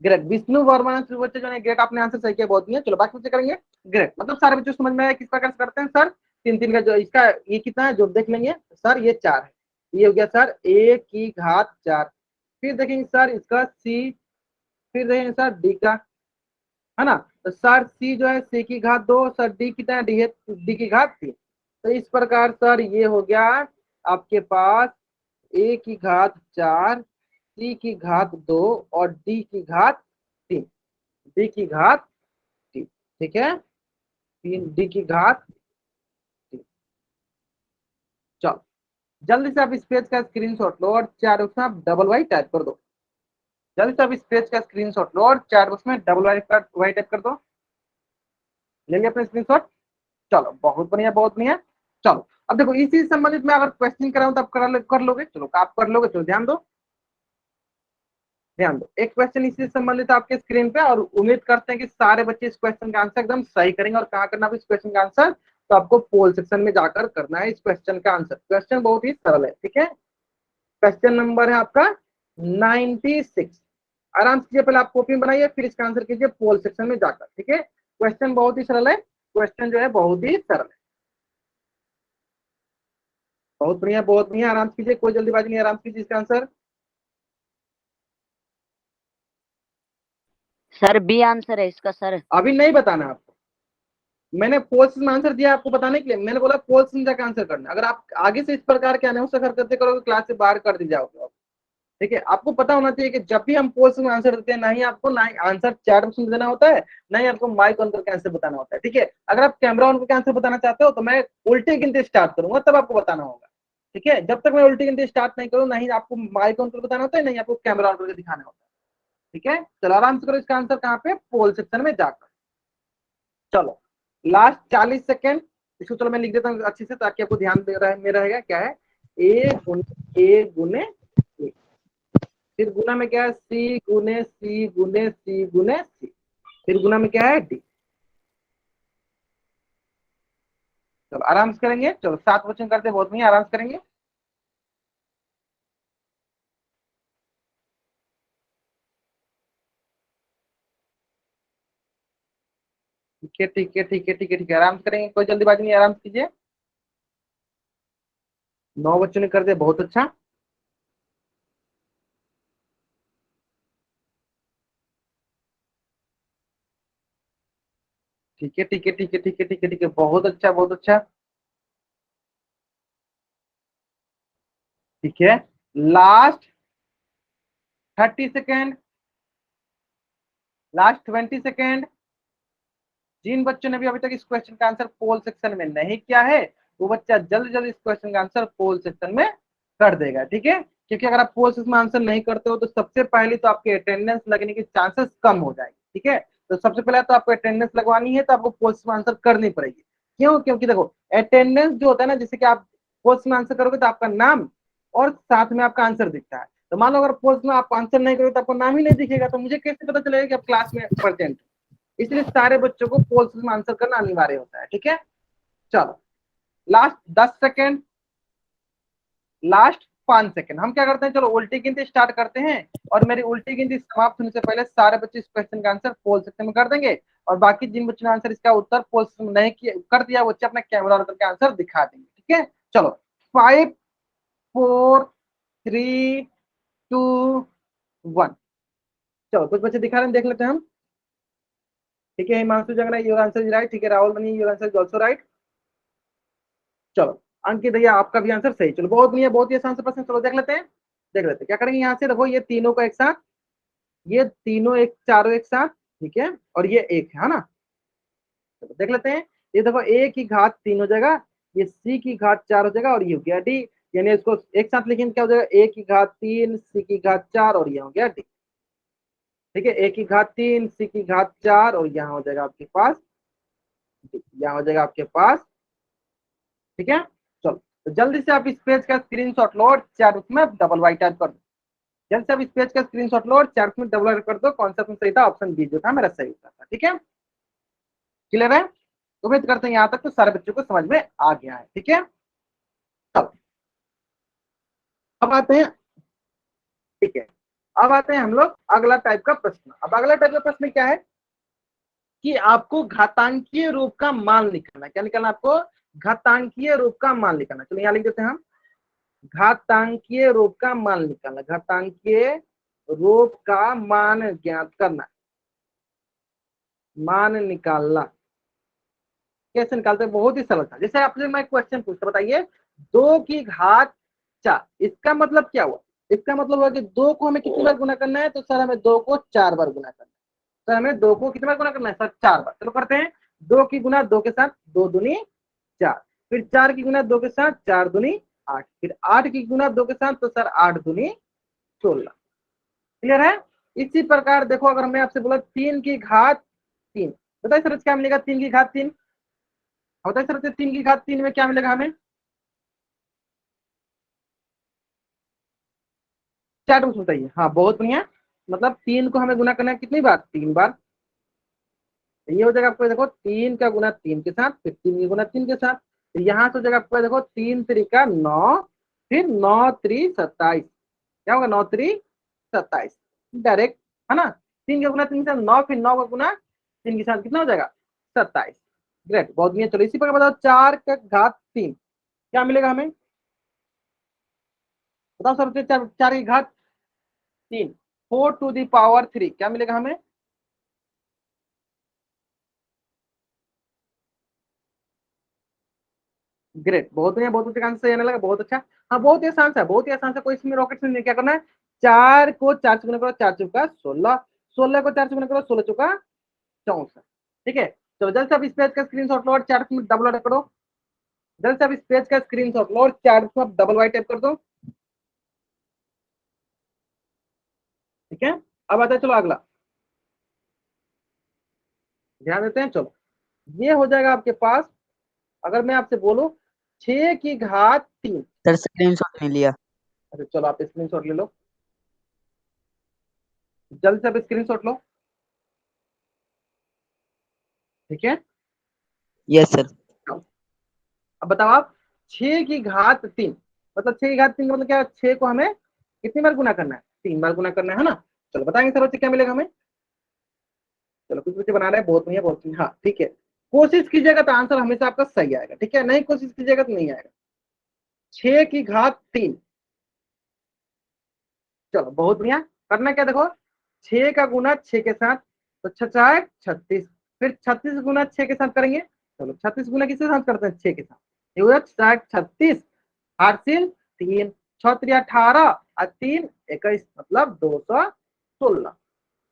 ग्रेट, विष्णु वर्मा बच्चे जो है ग्रेट, आपने आंसर सही किया, बहुत नहीं है। चलो बाकी बच्चे करेंगे। ग्रेट, मतलब सारे बच्चे समझ में आया किस प्रकार से करते हैं सर? 3 3 का जो इसका ये कितना है जो देख लेंगे सर, ये 4 है। ये हो गया सर ए की घात 4। फिर देखेंगे सर इसका सी, फिर देखेंगे सर डी का, है ना। तो सर सी जो है सी की घात 2, सर डी कितना है? डी है डी की घात 3। तो इस प्रकार सर ये हो गया आपके पास ए की घात 4, सी की घात 2 और डी की घात 3। डी की घात 3, ठीक है, 3 डी की घात 3। चलो जल्दी से आप इस पेज का स्क्रीनशॉट लो और 4 उसमें आप डबल वाई टाइप कर दो। जल्दी से आप इस पेज का स्क्रीनशॉट लो और 4 उसमें डबल वाई टाइप कर दो। ले लिया अपने स्क्रीनशॉट? चलो बहुत बढ़िया, बहुत बढ़िया। चलो अब देखो इसी से संबंधित मैं अगर क्वेश्चन कराऊं तो आप कर लोगे? चलो आप कर लोगे, चलो ध्यान दो, ध्यान दो। एक क्वेश्चन इसी से संबंधित आपके स्क्रीन पे, और उम्मीद करते हैं कि सारे बच्चे इस क्वेश्चन का आंसर एकदम सही करेंगे। और कहाँ करना है इस क्वेश्चन का आंसर? तो आपको पोल सेक्शन में जाकर करना है इस क्वेश्चन का आंसर। क्वेश्चन बहुत ही सरल है, ठीक है। क्वेश्चन नंबर है आपका 96। आराम से पहले आप कॉपी बनाइए, फिर इसका आंसर कीजिए पोल सेक्शन में जाकर, ठीक है। क्वेश्चन बहुत ही सरल है, क्वेश्चन जो है बहुत ही सरल है। बहुत बढ़िया, बहुत बढ़िया, आराम से कीजिए, कोई जल्दीबाजी नहीं, आराम से कीजिए इसका आंसर। सर बी आंसर है इसका सर। अभी नहीं बताना आपको, मैंने पोल्स में आंसर दिया आपको बताने के लिए, मैंने बोला पोल्स में जाकर आंसर करना। अगर आप आगे से इस प्रकार के अनाउंसर हरकतें करोगे क्लास से बाहर कर दी जाओगे। ठीक है, आपको पता होना चाहिए कि जब भी हम पोल्स में आंसर देते हैं, ना ही आपको ना ही आंसर चैट बॉक्स में देना होता है, ना ही आपको माइक ऑन करके आंसर बताना होता है। ठीक है, अगर आप कैमरा ऑन करके आंसर बताना चाहते हो तो मैं उल्टी गिनती स्टार्ट करूंगा, तब आपको बताना होगा। ठीक है, जब तक मैं उल्टी गिनती स्टार्ट नहीं करूँ, ना ही आपको माइक ऑन करके बताना होता है, नहीं आपको कैमरा ऑन करके दिखाना होता है। ठीक है, चलो आराम से करो इसका आंसर कहाँ पे? पोल सेक्शन में जाकर। चलो लास्ट 40 सेकेंड, इसको चलो मैं लिख देता हूँ अच्छे से ताकि आपको ध्यान में रहेगा। क्या है? ए गुने ए, फिर गुना में क्या है? सी गुने सी गुने सी गुने सी, फिर गुना में क्या है? डी। चलो आराम से करेंगे, चलो 7 क्वेश्चन करते हैं, बहुत नहीं, आराम से करेंगे। ठीक है ठीक है ठीक है ठीक है ठीक है, आराम से करेंगे, कोई जल्दीबाजी नहीं, आराम से कीजिए। 9 बच्चों ने कर दिया, बहुत अच्छा। ठीक है ठीक है ठीक है ठीक है ठीक है ठीक है, बहुत अच्छा बहुत अच्छा। ठीक है, लास्ट 30 सेकेंड, लास्ट 20 सेकेंड। जिन बच्चों ने भी अभी तक इस क्वेश्चन का आंसर पोल सेक्शन में नहीं किया है, वो बच्चा जल्द जल्द इस क्वेश्चन का आंसर पोल सेक्शन में कर देगा, ठीक है। क्योंकि अगर आप पोल सेक्शन में आंसर नहीं करते हो तो सबसे पहले तो आपके अटेंडेंस लगने की चांसेस कम हो जाएगी, ठीक है। तो सबसे पहले तो आपको अटेंडेंस लगवानी है, तो आपको पोल सेक्शन में आंसर करनी पड़ेगी। क्यों? क्योंकि देखो अटेंडेंस जो होता है ना, जैसे कि आप पोल सेक्शन में आंसर करोगे तो आपका नाम और साथ में आपका आंसर दिखता है। तो मान लो अगर पोल सेक्शन में आप आंसर नहीं करोगे तो आपका नाम ही नहीं दिखेगा, तो मुझे कैसे पता चलेगा कि आप क्लास में प्रेजेंट। इसलिए सारे बच्चों को पोल सेक्शन में आंसर करना अनिवार्य होता है, ठीक है। चलो लास्ट 10 सेकेंड, लास्ट 5 सेकेंड, हम क्या करते हैं, चलो उल्टी गिनती स्टार्ट करते हैं, और मेरी उल्टी गिनती समाप्त होने से पहले सारे बच्चे इस क्वेश्चन का आंसर पोल सेक्शन में कर देंगे, और बाकी जिन बच्चों ने आंसर इसका उत्तर पोल सेक्शन में नहीं किया कर दिया, बच्चे अपना कैमरा ऑन करके आंसर दिखा देंगे, ठीक है। चलो 5 4 3 2 1। चलो कुछ बच्चे दिखा रहे हैं, देख लेते हैं हम। ठीक है, Himanshu Jangra your answer is right, ठीक है। Rahul Mani your answer is also right. चलो अंकित भैया आपका भी आंसर सही, चलो बहुत नहीं है, बहुत ही आसान से प्रश्न, चलो देख लेते हैं। देख लेते हैं क्या करेंगे, यहाँ से देखो ये तीनों का एक साथ, ये तीनों एक चारों एक साथ, ठीक है, और ये एक है ना। चलो देख लेते हैं, ये देखो ए की घात 3 हो जाएगा, ये सी की घात 4 हो जाएगा, और ये हो गया डी। यानी इसको एक साथ लिखेंगे क्या हो जाएगा, ए की घात 3 सी की घात 4 और ये हो गया डी। ठीक है, ए की घात 3 सी की घात 4 और यहाँ हो जाएगा आपके पास डी, यहाँ हो जाएगा आपके पास। ठीक है, चलो तो जल्दी से आप इस पेज का स्क्रीनशॉट लो, चैट उसमें डबल वाई टाइप कर दो। जल्द से आप इस पेज का स्क्रीनशॉट लो, चैट में डबल कर दो, कौन सा ऑप्शन सही था, ऑप्शन बी जो था मेरा सही उत्तर था, ठीक है। क्लियर है? उम्मीद करते हैं यहाँ तक तो सारे बच्चों को समझ में आ गया है, ठीक है। चलो अब आते हैं, ठीक है, अब आते हैं हम लोग अगला टाइप का प्रश्न। अब अगला टाइप का प्रश्न क्या है कि आपको घातांकीय रूप का मान निकालना है। क्या निकालना है आपको? घातांकीय रूप का मान निकालना। चलो यहाँ लिख देते हैं हम, घातांकीय रूप का मान निकालना, घातांकीय रूप का मान ज्ञात करना, मान निकालना। कैसे निकालते हैं? बहुत ही सरल था। जैसे आपसे मैं क्वेश्चन पूछता, बताइए 2 की घात 4, इसका मतलब क्या हुआ? इसका मतलब हुआ कि 2 को हमें कितनी बार गुना करना है, तो सर हमें 2 को 4 बार गुना करना है। सर हमें 2 को कितनी बार गुना करना है? सर 4 बार। चलो करते हैं, 2 की गुना 2 के साथ, 2 दूनी 4, फिर 4 की गुना 2 के साथ, 4 दूनी 8, फिर 8 की गुना 2 के साथ, तो सर 8 दूनी 16। क्लियर है? इसी प्रकार देखो, अगर मैं आपसे बोला 3 की घात 3, बताइए सर क्या मिलेगा? 3 की घात 3, बताइए सर 3 की घात 3 में क्या मिलेगा हमें? चार रूप बताइए। हाँ बहुत बढ़िया, मतलब 3 को हमें गुना करना है कितनी बार? 3 बार। तो ये हो जाएगा आपको, देखो 3 का गुना 3 के साथ, फिर 3 का गुना 3 के साथ, तो यहाँ से हो जाएगा आपको, देखो 3 3 9, फिर 9 3 27, क्या होगा? 9 3 27 डायरेक्ट, है ना। 3 का गुना 3 के साथ 9, फिर 9 का गुना 3 के साथ कितना हो जाएगा? 27। ग्रेट, बहुत बढ़िया। चलो इसी प्रकार बताओ 4 का घात 3 क्या मिलेगा हमें? बताओ सर, 4 की घात 3, 4 टू दी पावर 3 क्या मिलेगा हमें? ग्रेट, बहुत बढ़िया, बहुत अच्छे आंसर आने लगा, बहुत अच्छा। हाँ बहुत ही आसान सा, बहुत ही आसान सा, कोई इसमें रॉकेट नहीं। क्या करना है? 4 को 4 से गुना करो, 4 चौका 16, 16 को 4 से गुना करो, 16 चौका 64। ठीक है, तो जल्द से आप इस पेज का स्क्रीनशॉट लो और चार्ट में डबल टाइप करो। जल्द से आप इस पेज का स्क्रीनशॉट लो और चार्ट में डबल वाई टाइप कर दो। ठीक है, अब आता है चलो अगला, ध्यान देते हैं। चलो ये हो जाएगा आपके पास, अगर मैं आपसे बोलूं 6 की घात 3। सर स्क्रीनशॉट नहीं लिया। अच्छा चलो आप स्क्रीनशॉट ले लो, जल्द से आप स्क्रीनशॉट लो। ठीक है, यस सर। अब बताओ आप, 6 की घात 3, मतलब 6 की घात 3 मतलब क्या, 6 को हमें कितनी बार गुना करना है, 3 बार गुना करना है ना। चलो बताएंगे सर बच्चे क्या मिलेगा हमें। चलो कुछ बच्चे बना रहे हैं, बहुत बढ़िया बहुत बढ़िया। हाँ ठीक है, कोशिश कीजिएगा तो आंसर हमेशा आपका सही आएगा, ठीक है, नहीं कोशिश कीजिएगा तो नहीं आएगा। 6 की घात 3, चलो बहुत बढ़िया। करना क्या देखो, 6 का गुना 6 के साथ, तो 6 6 36, फिर 36 गुना 6 के साथ करेंगे। चलो 36 गुना किसके साथ करते हैं, 6 के साथ, ये हुआ 36, हासिल 3, 6 3 18 और 3 21, मतलब 216।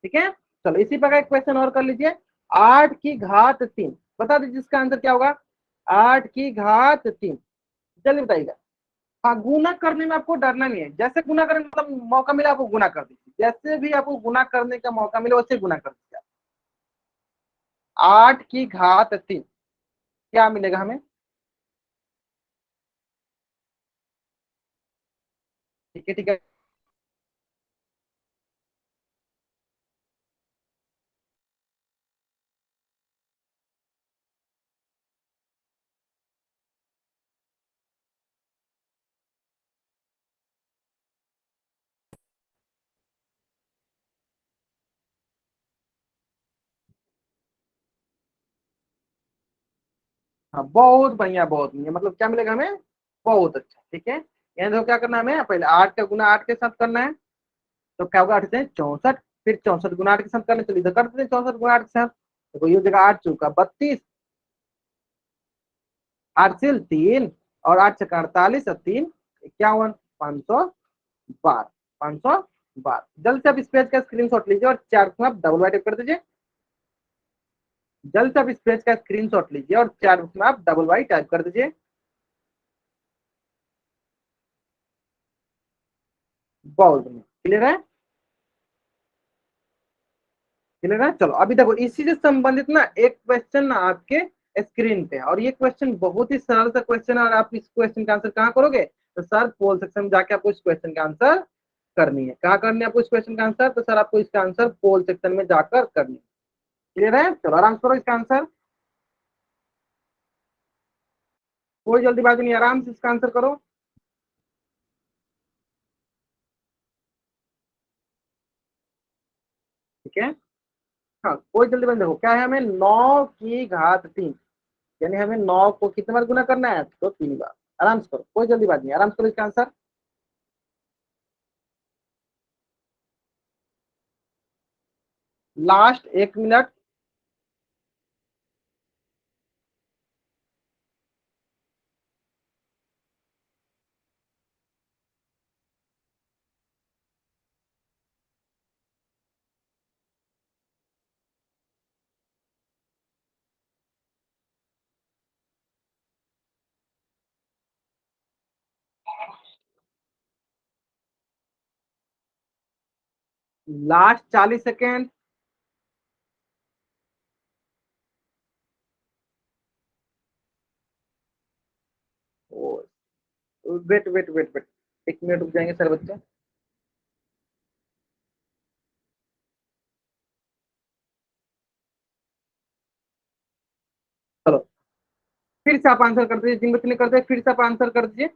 ठीक है, चलो इसी प्रकार एक क्वेश्चन और कर लीजिए। 8 की घात 3, बता दीजिए इसका आंसर क्या होगा। 8 की घात 3, जल्दी बताइएगा। हाँ, गुना करने में आपको डरना नहीं है, जैसे गुना करने मतलब मौका मिला आपको गुना कर दीजिए, जैसे भी आपको गुना करने का मौका मिले वैसे गुना कर दीजिए। 8 की घात 3 क्या मिलेगा हमें। ठीक है ठीक है। हाँ बहुत बढ़िया बहुत बढ़िया, मतलब क्या मिलेगा हमें, बहुत अच्छा। ठीक है, यहाँ देखो क्या करना है हमें, पहले 8 का गुना 8 के साथ करना है, तो क्या होगा, 8 से 64, फिर 64 गुना 8 के साथ करना, चलिए इधर कर देते हैं 64 गुना 8 के साथ, तो ये हो जाएगा 8 चौका 32, 8 से 3, और 8 छक्का 48 और 3 51, 512, 512। जल्द से आप इस पेज का स्क्रीनशॉट लीजिए और 4 को आप डबल वाइट कर दीजिए। जल्द से आप इस पेज का स्क्रीनशॉट लीजिए और 4 में आप डबल वाई टाइप कर दीजिए। बहुत बढ़िया, क्लियर है, क्लियर है। चलो अभी देखो इसी से संबंधित ना एक क्वेश्चन ना आपके स्क्रीन पे है, और ये क्वेश्चन बहुत ही सरल सा क्वेश्चन है, और आप इस क्वेश्चन का आंसर कहाँ करोगे, तो सर पोल सेक्शन में जाके आपको इस क्वेश्चन का आंसर करनी है। कहाँ करनी है आपको इस क्वेश्चन का आंसर, तो सर आपको इसका आंसर पोल सेक्शन में जाकर करनी है। क्लियर है, चलो आराम से करो इसका आंसर, कोई जल्दीबाजी नहीं, आराम से इसका आंसर करो। ठीक है, हाँ कोई जल्दीबाजी, देखो क्या है, हमें 9 की घात 3, यानी हमें 9 को कितने बार गुना करना है, तो 3 बार। आराम से करो, कोई जल्दीबाजी नहीं, आराम से करो इसका answer. Last 1 minute. Last 40 second. Wait wait wait wait, 1 minute रुक जाएंगे सर बच्चे। चलो फिर से आप आंसर कर दीजिए, जिन बच्चों ने कर दिया फिर से आप आंसर कर दीजिए।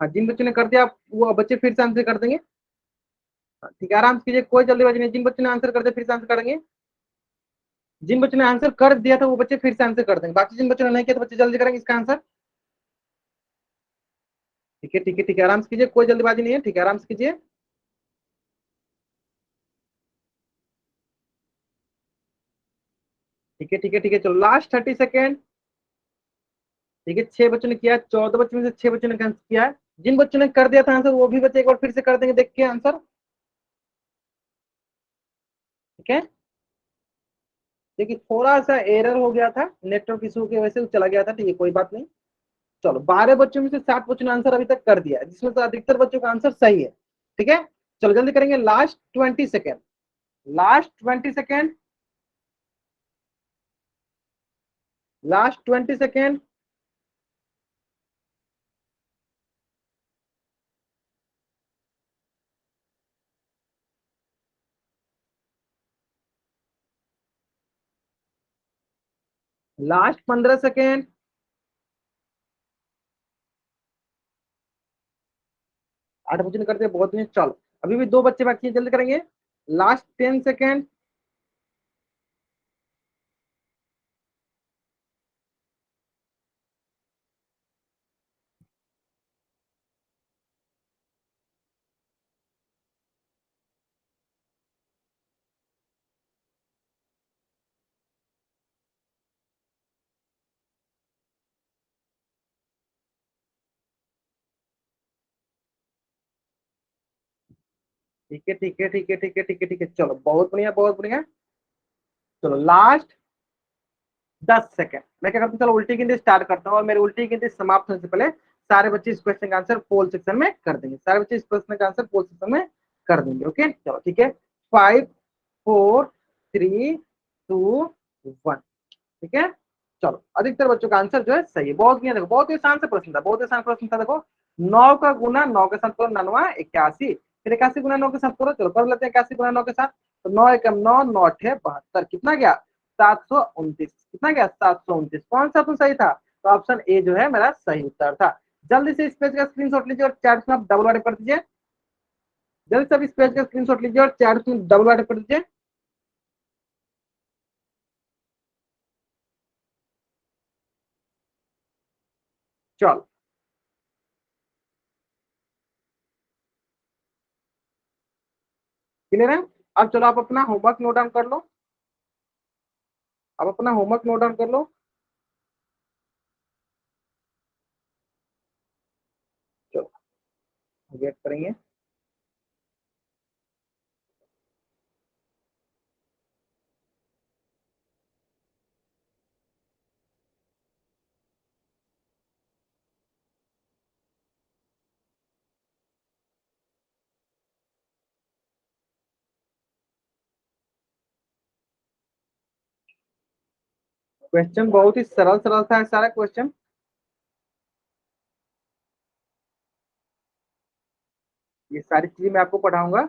हाँ जिन बच्चों ने कर दिया आप वो बच्चे फिर से आंसर कर देंगे। हाँ, ठीक है, आराम से कीजिए, कोई जल्दीबाजी नहीं, जिन बच्चों ने आंसर कर दिया फिर से आंसर करेंगे। जिन बच्चों ने आंसर कर दिया था वो बच्चे फिर से आंसर कर देंगे, बाकी जिन बच्चों ने नहीं किया तो बच्चे जल्दी करेंगे इसका आंसर। ठीक है ठीक है ठीक है, आराम से कीजिए, कोई जल्दीबाजी नहीं है, ठीक है आराम से कीजिए। ठीक है ठीक है ठीक है, चलो लास्ट 30 सेकेंड। ठीक है, 6 बच्चों ने किया, 14 बच्चों में से 6 बच्चों ने आंसर किया है। जिन बच्चों ने कर दिया था आंसर वो भी बच्चे एक बार फिर से कर देंगे, देख के आंसर। ठीक है, देखिए थोड़ा सा एरर हो गया था, नेटवर्क इशू की वजह से वो चला गया था, ठीक है कोई बात नहीं। चलो 12 बच्चों में से 7 बच्चों ने आंसर अभी तक कर दिया है, जिसमें से अधिकतर बच्चों का आंसर सही है। ठीक है, चलो जल्दी करेंगे, last 20 second. Last 20 second. Last 20 second. Last 15 second. 8 बच्चों ने कर दिया, बहुत बढ़िया। चलो अभी भी 2 बच्चे बाकी हैं, जल्दी करेंगे, लास्ट 10 सेकेंड। ठीक है ठीक है ठीक है ठीक है ठीक है ठीक है, चलो बहुत बढ़िया बहुत बढ़िया। चलो लास्ट 10 सेकेंड। मैं क्या करता हूँ, चलो उल्टी गिनती स्टार्ट करता हूँ, और मेरी उल्टी गिनती समाप्त होने से पहले सारे बच्चे इस क्वेश्चन का आंसर पोल सेक्शन में कर देंगे, सारे बच्चे इस क्वेश्चन का आंसर पोल सेक्शन में कर देंगे। ओके चलो ठीक है, 5 4 3 2 1। ठीक है चलो, अधिकतर बच्चों का आंसर जो है सही है, बहुत बढ़िया। देखो बहुत ही आसान से प्रश्न था, बहुत ही आसान प्रश्न था। देखो 9 का गुना 9 के साथ करो, 99 81, फिर 81 गुना 9 के साथ करो, चलो कर लेते हैं 81 गुना 9 के साथ। तो 9 एकम 9, 9 अठे 72, कितना गया 729, कितना गया 729। कौन सा तो सही था, तो ऑप्शन ए जो है मेरा सही उत्तर था। जल्दी से इस पेज का स्क्रीनशॉट लीजिए और चैट में आप डबल वाइट कर दीजिए, जल्दी से इस पेज का स्क्रीनशॉट लीजिए और चैट में डबल वाइट कर दीजिए। चलो क्लियर है। अब चलो आप अपना होमवर्क नोट डाउन कर लो, अब अपना होमवर्क नोट डाउन कर लो। चलो वेट करेंगे। क्वेश्चन बहुत ही सरल सरल था सारा क्वेश्चन। ये सारी चीजें मैं आपको पढ़ाऊंगा,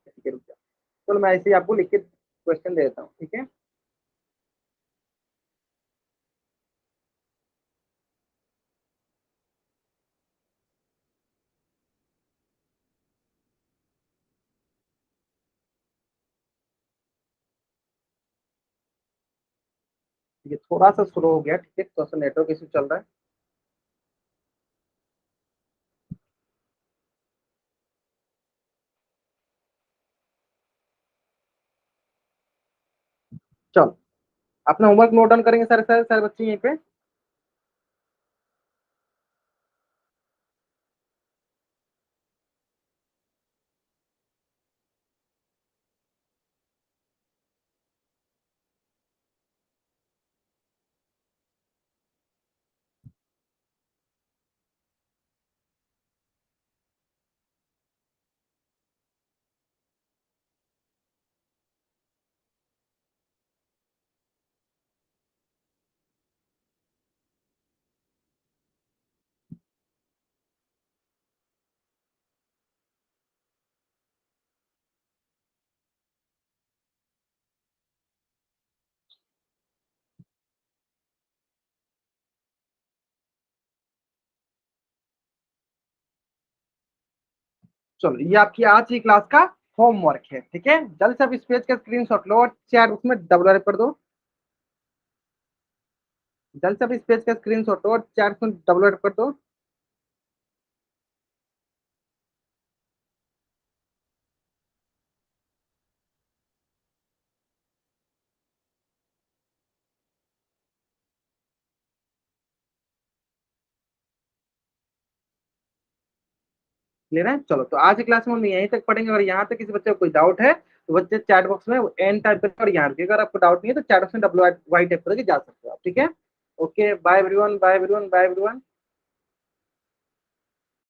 ठीक है रुक जाओ। चलो मैं ऐसे ही आपको लिख के क्वेश्चन दे देता हूँ, ठीक है। ये थोड़ा सा स्लो हो गया, ठीक है, थोड़ा सा नेटवर्क इशू चल रहा है। चलो अपना होमवर्क नोट डाउन करेंगे सारे सारे सारे बच्चे यहीं पे। चलो ये आपकी आज की क्लास का होमवर्क है, ठीक है। जल्द से आप इस पेज का स्क्रीनशॉट लो और चैट उसमें डबल कर दो, जल्द से आप इस पेज का स्क्रीनशॉट लो और चैट में डबल कर दो। क्लियर है। चलो तो आज की क्लास में हम यहीं तक पढ़ेंगे, और यहाँ तक किसी बच्चे को कोई डाउट है तो बच्चे चैट बॉक्स में एन टाइप करके और यहाँ रुकिए। अगर आपको डाउट नहीं है तो चैट बॉक्स में डब्ल्यू वाई टाइप करके जा सकते हो आप, ठीक है। Okay bye everyone, bye everyone, bye everyone.